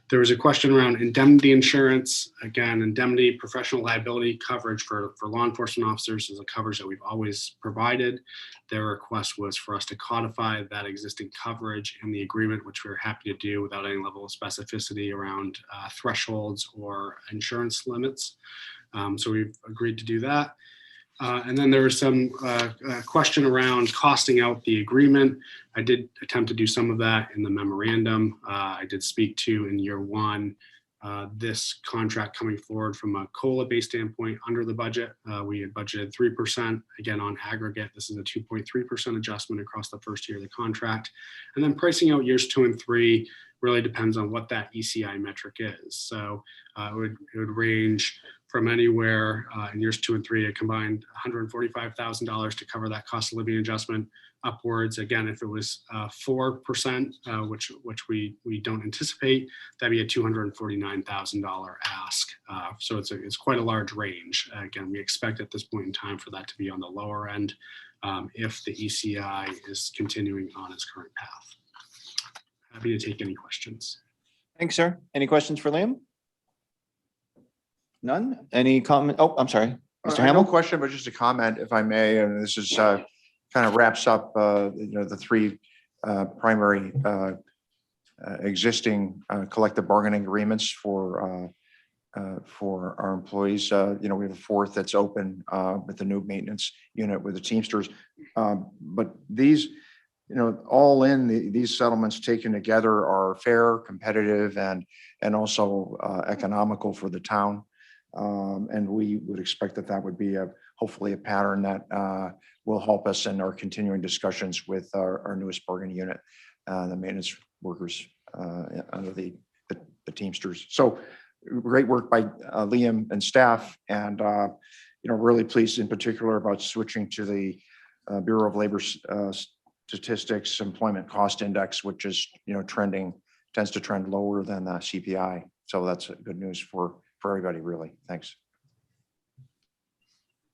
There was a question around indemnity insurance. Again, indemnity professional liability coverage for law enforcement officers is a coverage that we've always provided. Their request was for us to codify that existing coverage in the agreement, which we're happy to do without any level of specificity around thresholds or insurance limits. So we've agreed to do that. And then there was some question around costing out the agreement. I did attempt to do some of that in the memorandum. I did speak to in year one, this contract coming forward from a COLA-based standpoint under the budget. We had budgeted 3%. Again, on aggregate, this is a 2.3% adjustment across the first year of the contract. And then pricing out years 2 and 3 really depends on what that ECI metric is. So it would range from anywhere in years 2 and 3, a combined $145,000 to cover that cost of living adjustment upwards. Again, if it was 4%, which we don't anticipate, that'd be a $249,000 ask. So it's quite a large range. Again, we expect at this point in time for that to be on the lower end if the ECI is continuing on its current path. Happy to take any questions. Thanks, sir. Any questions for Liam? None? Any comment? Oh, I'm sorry. Mr. No Hamel? question, but just a comment, if I may, and this is kind of wraps up, the three primary existing collective bargaining agreements for our employees. We have a fourth that's open with the new maintenance unit with the Teamsters. But these, all in, these settlements taken together are fair, competitive, and also economical for the town. And we would expect that would be hopefully a pattern that will help us in our continuing discussions with our newest bargaining unit, the maintenance workers under the Teamsters. So great work by Liam and staff, and really pleased in particular about switching to the Bureau of Labor Statistics Employment Cost Index, which is tends to trend lower than the CPI. So that's good news for everybody, really. Thanks.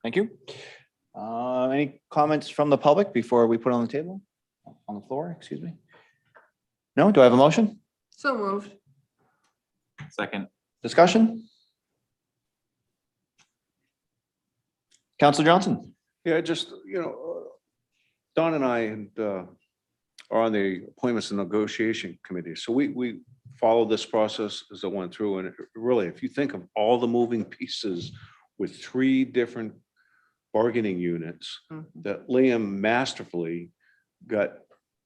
Thank you. Any comments from the public before we put on the floor, excuse me? No? Do I have a motion? So moved. Second. Discussion? Councilor Johnson? Yeah, just, Don and I are on the Appointments and Negotiation Committee. So we followed this process as it went through. And really, if you think of all the moving pieces with 3 different bargaining units, that Liam masterfully got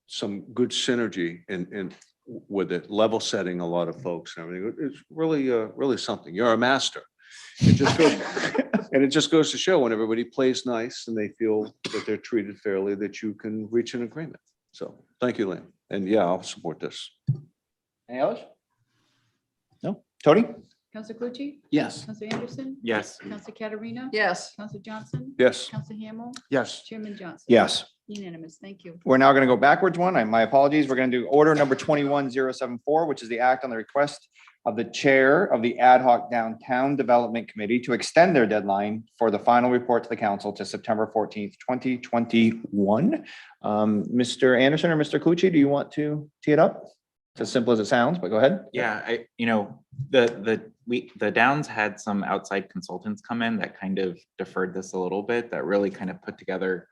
some good synergy in with it, level setting a lot of folks and everything. It's really something. You're a master. It just goes, and it just goes to show when everybody plays nice and they feel that they're treated fairly, that you can reach an agreement. So thank you, Liam. And yeah, I'll support this. Any others? No? Tony? Counselor Clucci? Yes. Counselor Anderson? Yes. Counselor Katarina? Yes. Counselor Johnson? Yes. Counselor Hamel? Yes. Chairman Johnson? Yes. Unanimous. Thank you. We're now going to go backwards one. My apologies. We're going to do order number 21074, which is the act on the request of the chair of the Ad hoc Downtown Development Committee to extend their deadline for the final report to the council to September 14th, 2021. Mr. Anderson or Mr. Clucci, do you want to tee it up? It's as simple as it sounds, but go ahead. Yeah, the Downs had some outside consultants come in that kind of deferred this a little bit, that really kind of put together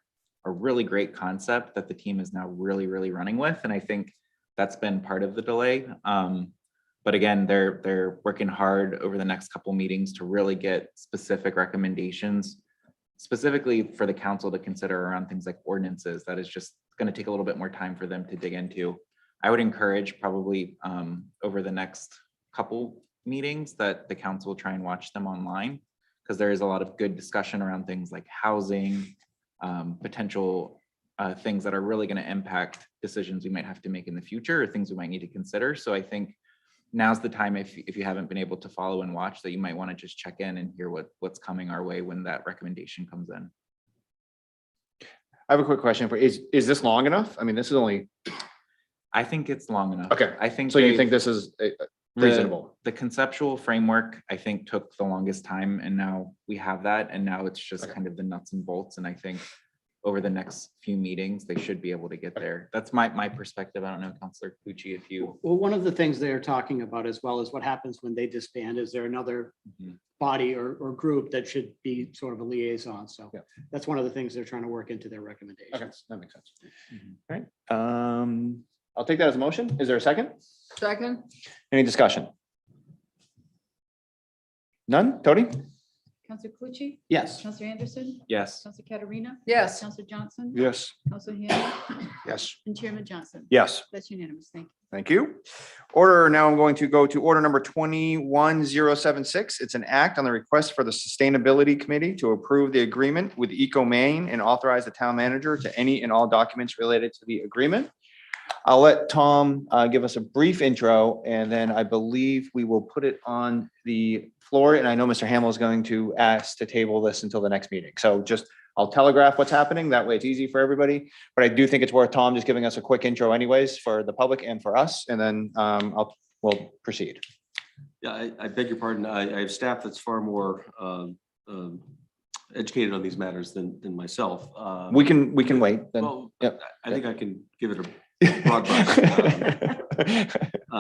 a really great concept that the team is now really running with. And I think that's been part of the delay. But again, they're working hard over the next couple meetings to really get specific recommendations, specifically for the council to consider around things like ordinances. That is just going to take a little bit more time for them to dig into. I would encourage probably over the next couple meetings that the council try and watch them online, because there is a lot of good discussion around things like housing, potential things that are really going to impact decisions we might have to make in the future, or things we might need to consider. So I think now's the time, if you haven't been able to follow and watch, that you might want to just check in and hear what's coming our way when that recommendation comes in. I have a quick question for, is this long enough? I mean, this is only. I think it's long enough. Okay. I think so. You think this is reasonable? The conceptual framework, I think, took the longest time, and now we have that, and now it's just kind of the nuts and bolts. And I think over the next few meetings, they should be able to get there. That's my perspective. I don't know, Counselor Pucci, if you. Well, one of the things they're talking about as well is what happens when they disband. Is there another body or group that should be sort of a liaison? So Yeah. that's one of the things they're trying to work into their recommendations. Okay, that makes sense. All right. I'll take that as a motion. Is there a second? Second, Any discussion? None? Tony? Counselor Calucci? Yes. Counselor Anderson? Yes. Counselor Katarina? yes. Counselor Johnson? Yes. Counselor Hannah? Yes. And Chairman Johnson? Yes. That's unanimous. Thank you. Thank you. Order, now I'm going to go to order number 21076. It's an act on the request for the Sustainability Committee to approve the agreement with EcoMaine and authorize the town manager to any and all documents related to the agreement. I'll let Tom give us a brief intro, and then I believe we will put it on the floor. And I know Mr. Hamel is going to ask to table this until the next meeting. So just, I'll telegraph what's happening. That way it's easy for everybody. But I do think it's worth Tom just giving us a quick intro anyways for the public and for us, and then we'll proceed. Yeah, I beg your pardon. I have staff that's far more educated on these matters than myself. We can wait then. Well, Yep. I think I can give it a broad brush.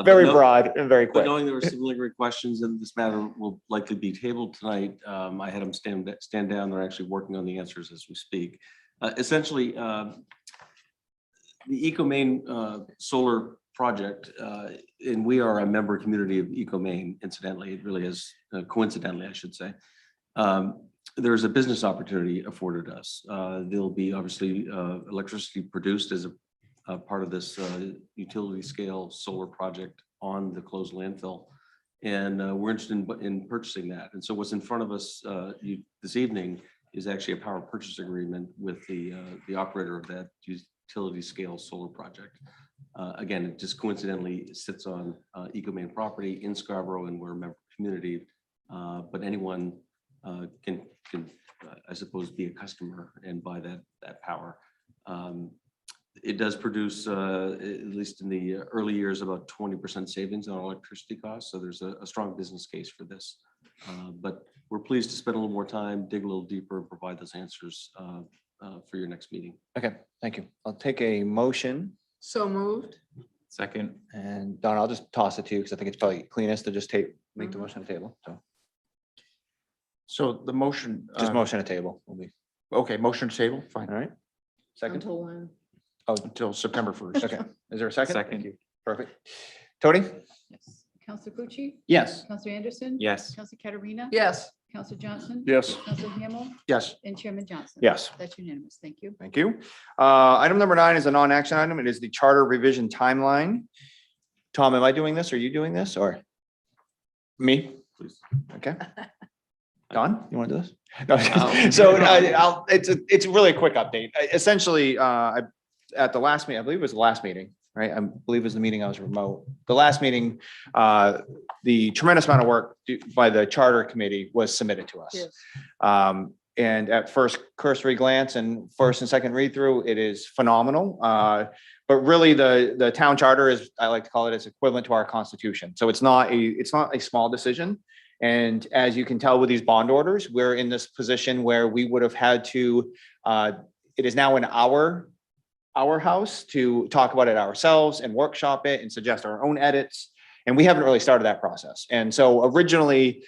Very but broad and very But quick. knowing there were some lingering questions and this matter will likely be tabled tonight, I had them stand down. They're actually working on the answers as we speak. Essentially, the EcoMaine solar project, and we are a member community of EcoMaine, incidentally, it really is coincidentally, I should say. There's a business opportunity afforded us. There'll be obviously electricity produced as a part of this utility scale solar project on the closed landfill. And we're interested in purchasing that. And so what's in front of us this evening is actually a power purchase agreement with the operator of that utility scale solar project. Again, it just coincidentally sits on EcoMaine property in Scarborough, and we're a member community, but anyone can I suppose, be a customer and buy that power. It does produce, at least in the early years, about 20% savings on electricity costs. So there's a strong business case for this. But we're pleased to spend a little more time, dig a little deeper, and provide those answers for your next meeting. Okay, thank you. I'll take a motion, So moved. Second. and Don, I'll just toss it to you because I think it's probably cleanest to just make the motion on the table. So So the motion. just motion a table will be, Okay, motion to table, fine, all right? Second, Until when? until September 1st. okay. Is there a second? Second. Thank you. Perfect. Tony? Yes. Counselor Calucci? Yes. Counselor Anderson? Yes. Counselor Katarina? Yes. Counselor Johnson? Yes. Counselor Hamel? Yes. And Chairman Johnson? Yes. That's unanimous. Thank you. Thank you. Item number 9 is a non-action item. It is the charter revision timeline. Tom, am I doing this? Are you doing this or me? Please. Okay. Don, you want to do this? No, so it's really a quick update. Essentially, at the last meeting, I believe it was the last meeting, right? I believe it was the meeting I was remote. The last meeting, the tremendous amount of work by the charter committee was submitted to us. Yes. And at first cursory glance and first and second read through, it is phenomenal. But really the town charter is, I like to call it, is equivalent to our constitution. So it's not a small decision. And as you can tell with these bond orders, we're in this position where we would have had to, it is now in our house to talk about it ourselves and workshop it and suggest our own edits. And we haven't really started that process. And so originally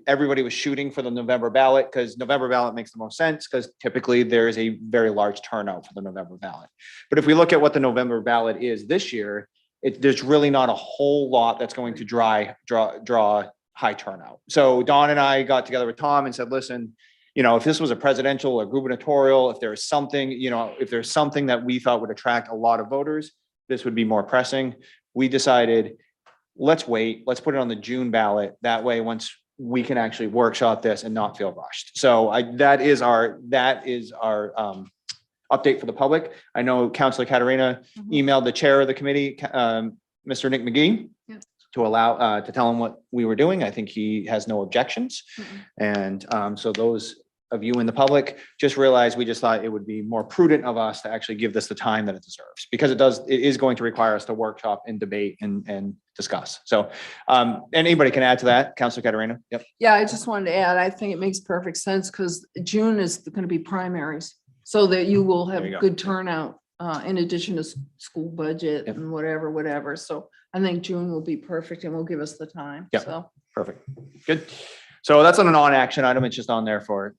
everybody was shooting for the November ballot because November ballot makes the most sense because typically there is a very large turnout for the November ballot. But if we look at what the November ballot is this year, there's really not a whole lot that's going to draw high turnout. So Don and I got together with Tom and said, listen, if this was a presidential or gubernatorial, if there's something that we thought would attract a lot of voters, this would be more pressing. We decided, let's wait, let's put it on the June ballot. That way, once we can actually workshop this and not feel rushed. So that is our update for the public. I know Councilor Katarina emailed the chair of the committee, Mr. Nick McGee, to tell him what we were doing. I think he has no objections. And so those of you in the public just realize we just thought it would be more prudent of us to actually give this the time that it deserves, because it is going to require us to workshop and debate and discuss. So anybody can add to that. Councilor Katarina. Yep. Yeah, I just wanted to add, I think it makes perfect sense because June is going to be primaries. so that you will have There you go. good turnout, in addition to school budget Yep. and whatever. So I think June will be perfect and will give us the time. Yep. So, Perfect. Good. So that's on a non-action item. It's just on there for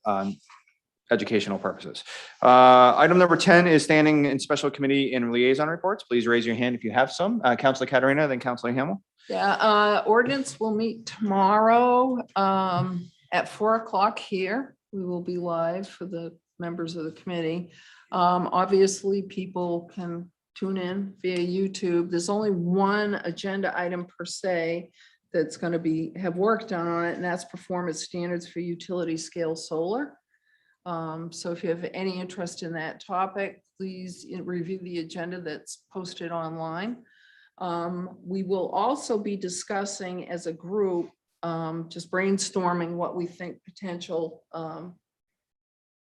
educational purposes. Item number 10 is standing in special committee and liaison reports. Please raise your hand if you have some. Counselor Katarina, then Counselor Hamel. yeah, ordinance will meet tomorrow, at 4 o'clock here. We will be live for the members of the committee. Obviously, people can tune in via YouTube. There's only one agenda item per se that's going to have work done on it, and that's performance standards for utility scale solar. So if you have any interest in that topic, please review the agenda that's posted online. We will also be discussing as a group, just brainstorming what we think potential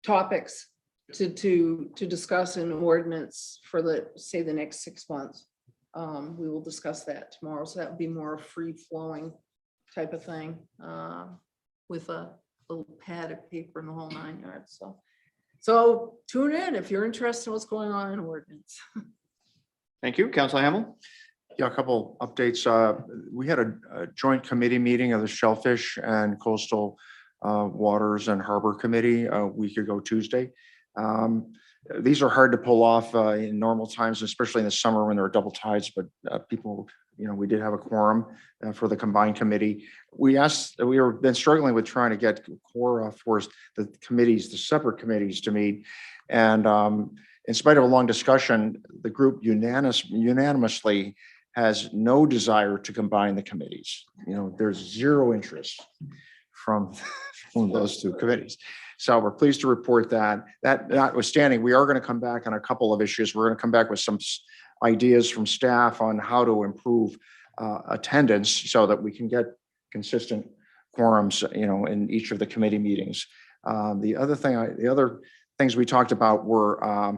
topics to discuss in ordinance for the next 6 months. We will discuss that tomorrow. So that would be more a free flowing type of thing, with a little pad of paper and the whole 9 yards. So tune in if you're interested in what's going on in ordinance. Thank you. Counselor Hamel. Yeah, a couple updates. We had a joint committee meeting of the Shellfish and Coastal Waters and Harbor Committee a week ago Tuesday. These are hard to pull off in normal times, especially in the summer when there are double tides, but people, we did have a quorum for the combined committee. We have been struggling with trying to get quorum for the committees, the separate committees to meet. And in spite of a long discussion, the group unanimously has no desire to combine the committees. There's zero interest from those two committees. So we're pleased to report that notwithstanding, we are going to come back on a couple of issues. We're going to come back with some ideas from staff on how to improve attendance so that we can get consistent quorums, in each of the committee meetings. The other things we talked about were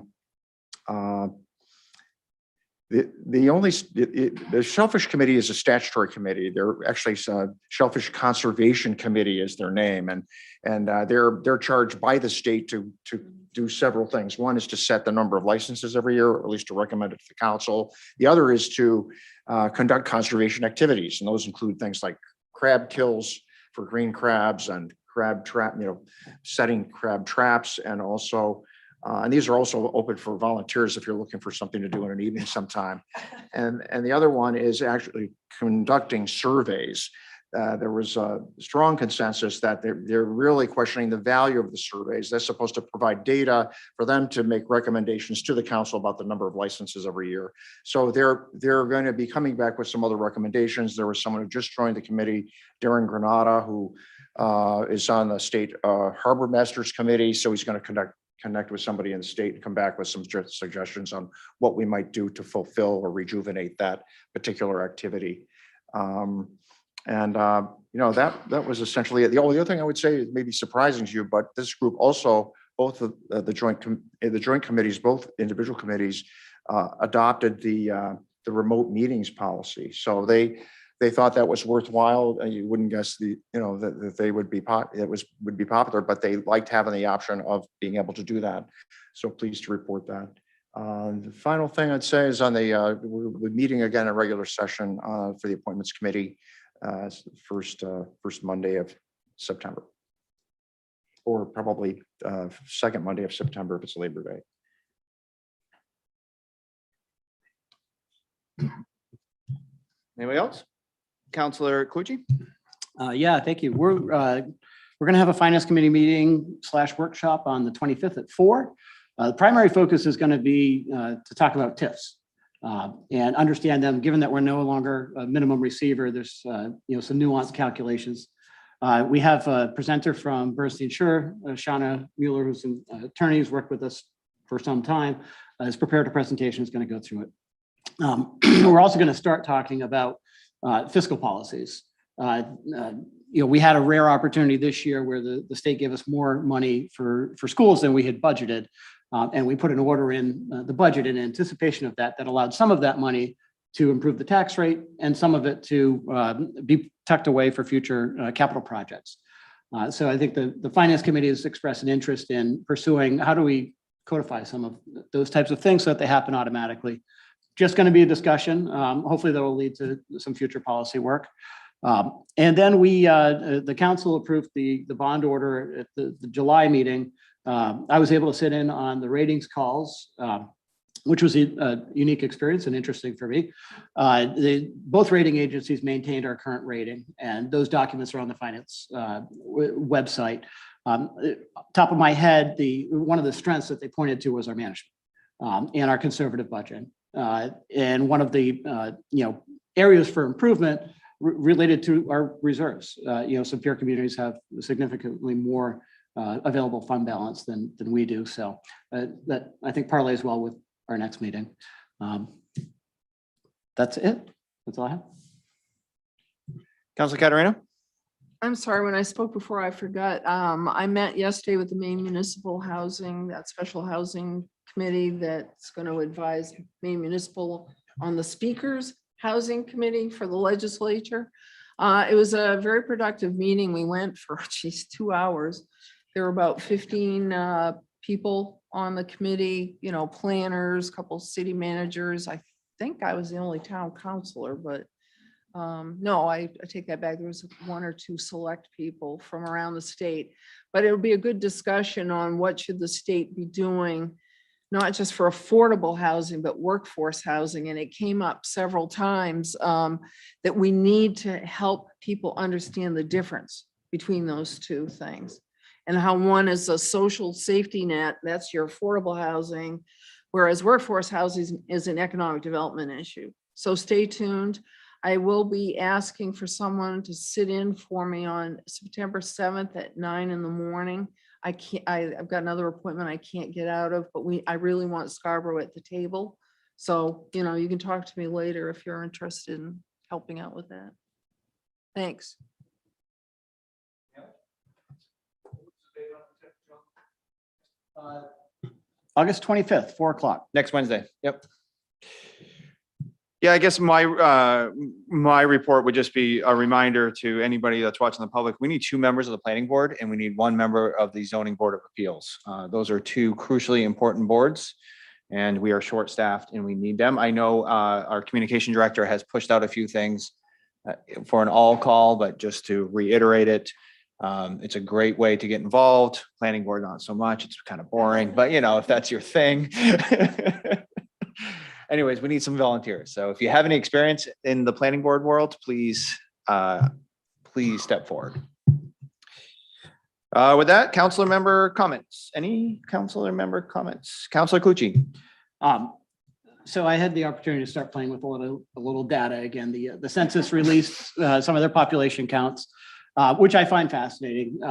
the Shellfish Committee is a statutory committee. They're actually Shellfish Conservation Committee is their name, and they're charged by the state to do several things. One is to set the number of licenses every year, or at least to recommend it to the council. The other is to conduct conservation activities, and those include things like crab kills for green crabs and crab trap, setting crab traps, and also. And these are also open for volunteers if you're looking for something to do in an evening sometime. And the other one is actually conducting surveys. There was a strong consensus that they're really questioning the value of the surveys. They're supposed to provide data for them to make recommendations to the council about the number of licenses every year. So they're going to be coming back with some other recommendations. There was someone who just joined the committee, Darren Granada, who is on the state Harbor Masters Committee. So he's going to connect with somebody in the state and come back with some suggestions on what we might do to fulfill or rejuvenate that particular activity. That was essentially it. The only other thing I would say is maybe surprising to you, but this group also, both of the joint committees, both individual committees, adopted the remote meetings policy. So they thought that was worthwhile. You wouldn't guess that they would be popular, but they liked having the option of being able to do that. So pleased to report that. The final thing I'd say is we're meeting again a regular session for the appointments committee, first Monday of September, or probably second Monday of September if it's Labor Day. Anybody else? Counselor Clucci? Yeah, thank you. We're going to have a finance committee meeting / workshop on the 25th at 4. The primary focus is going to be to talk about TIFs and understand them, given that we're no longer a minimum receiver. There's some nuanced calculations. We have a presenter from Bernstein Sure, Shauna Mueller, who's an attorney who's worked with us for some time, has prepared a presentation, is going to go through it. We're also going to start talking about fiscal policies. We had a rare opportunity this year where the state gave us more money for schools than we had budgeted. And we put an order in the budget in anticipation of that allowed some of that money to improve the tax rate and some of it to be tucked away for future capital projects. So I think the Finance Committee has expressed an interest in pursuing how do we codify some of those types of things so that they happen automatically. Just going to be a discussion. Hopefully that will lead to some future policy work. And then the council approved the bond order at the July meeting. I was able to sit in on the ratings calls, which was a unique experience and interesting for me. Both rating agencies maintained our current rating, and those documents are on the finance website. Top of my head, one of the strengths that they pointed to was our management and our conservative budget. And one of the areas for improvement related to our reserves. Some peer communities have significantly more available fund balance than we do. So that I think parlays well with our next meeting. That's it. That's all I have. Councilor Caterina? I'm sorry, when I spoke before, I forgot. I met yesterday with the Maine Municipal Housing, that special housing committee that's going to advise Maine Municipal on the Speaker's Housing Committee for the legislature. It was a very productive meeting. We went for 2 hours. There were about 15 people on the committee, planners, a couple city managers. I think I was the only town councilor, but no, I take that back. There was 1 or 2 select people from around the state, but it'll be a good discussion on what should the state be doing, not just for affordable housing, but workforce housing. And it came up several times that we need to help people understand the difference between those two things, and how one is a social safety net, that's your affordable housing, whereas workforce housing is an economic development issue. So stay tuned. I will be asking for someone to sit in for me on September 7th at 9 in the morning. I've got another appointment I can't get out of, but I really want Scarborough at the table. So, you can talk to me later if you're interested in helping out with that. Thanks. August 25th, 4 o'clock. Next Wednesday. Yep. Yeah, I guess my report would just be a reminder to anybody that's watching the public. We need 2 members of the planning board and we need 1 member of the zoning board of appeals. Those are 2 crucially important boards, and we are short-staffed and we need them. I know our communication director has pushed out a few things for an all call, but just to reiterate it, it's a great way to get involved. Planning board, not so much. It's kind of boring, but if that's your thing. Anyways, we need some volunteers. So if you have any experience in the planning board world, please step forward. With that, councilor member comments. Any councilor member comments? Councilor Clucci. So I had the opportunity to start playing with a little data again. The census released some of their population counts, which I find fascinating.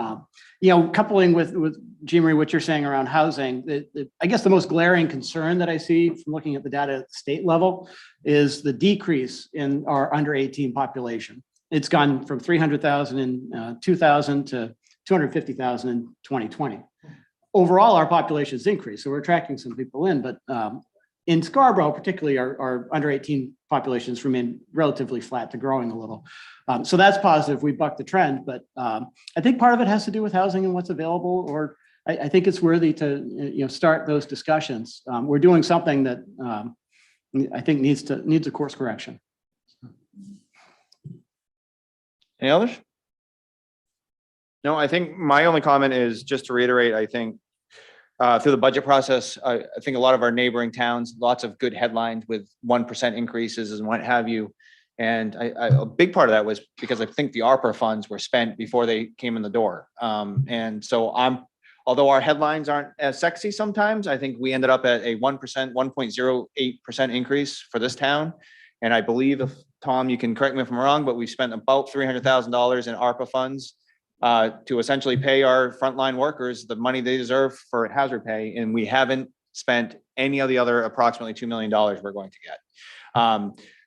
Coupling with Jean Marie, what you're saying around housing, I guess the most glaring concern that I see from looking at the data at the state level is the decrease in our under 18 population. It's gone from 300,000 in 2000 to 250,000 in 2020. Overall, our population has increased, so we're attracting some people in, but in Scarborough, particularly our under 18 populations remain relatively flat to growing a little. So that's positive. We bucked the trend, but I think part of it has to do with housing and what's available, or I think it's worthy to start those discussions. We're doing something that I think needs a course correction. Any others? No, I think my only comment is just to reiterate, I think through the budget process, I think a lot of our neighboring towns, lots of good headlines with 1% increases and what have you. And a big part of that was because I think the ARPA funds were spent before they came in the door. And so although our headlines aren't as sexy sometimes, I think we ended up at a 1.08% increase for this town. And I believe, if Tom, you can correct me if I'm wrong, but we've spent about $300,000 in ARPA funds to essentially pay our frontline workers the money they deserve for hazard pay. And we haven't spent any of the other approximately $2 million we're going to get.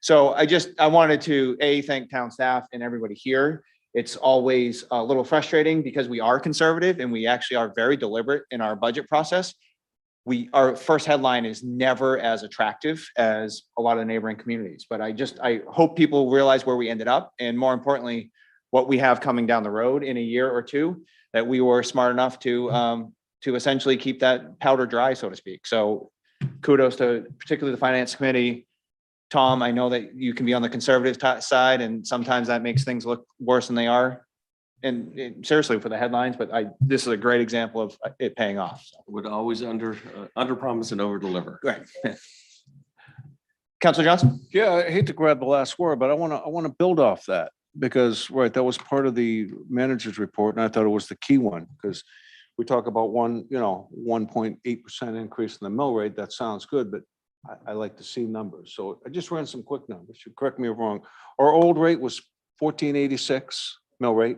So I wanted to thank town staff and everybody here. It's always a little frustrating because we are conservative and we actually are very deliberate in our budget process. Our first headline is never as attractive as a lot of the neighboring communities, but I hope people realize where we ended up, and more importantly, what we have coming down the road in a year or two, that we were smart enough to to essentially keep that powder dry, so to speak. So kudos to particularly the finance committee. Tom, I know that you can be on the conservative side and sometimes that makes things look worse than they are. And seriously for the headlines, but this is a great example of it paying off. So. Would always under promise and over deliver. Right. Counselor Johnson? Yeah, I hate to grab the last word, but I want to build off that because, right, that was part of the manager's report and I thought it was the key one because we talk about 1.8% increase in the mill rate. That sounds good, but I like to see numbers. So I just ran some quick numbers. You correct me if wrong. Our old rate was 1486 mill rate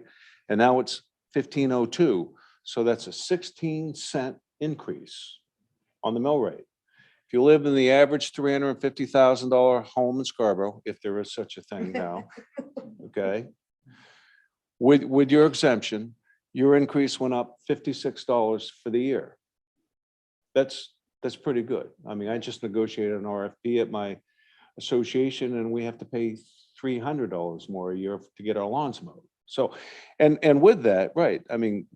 and now it's 1502. So that's a 16-cent increase on the mill rate. If you live in the average $350,000 home in Scarborough, if there is such a thing now, okay, with your exemption, your increase went up $56 for the year. That's pretty good. I mean, I just negotiated an RFP at my association and we have to pay $300 more a year to get our lawns mowed. So, and with that, right, I mean,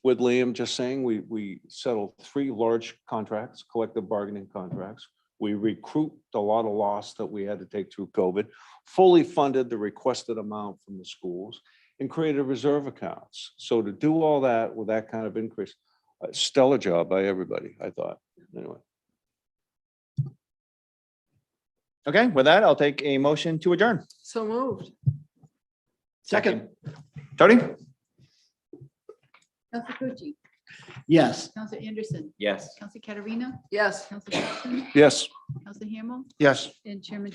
with Liam just saying, we settled 3 large contracts, collective bargaining contracts. We recouped a lot of loss that we had to take through COVID, fully funded the requested amount from the schools and created reserve accounts. So to do all that with that kind of increase, a stellar job by everybody, I thought, anyway. Okay, with that, I'll take a motion to adjourn. So moved. Second. Tony? Counselor Pucci, Yes. Counselor Anderson, Yes. Counselor Katarina, Yes. Counselor Johnson, Yes. Counselor Hamel, Yes. and Chairman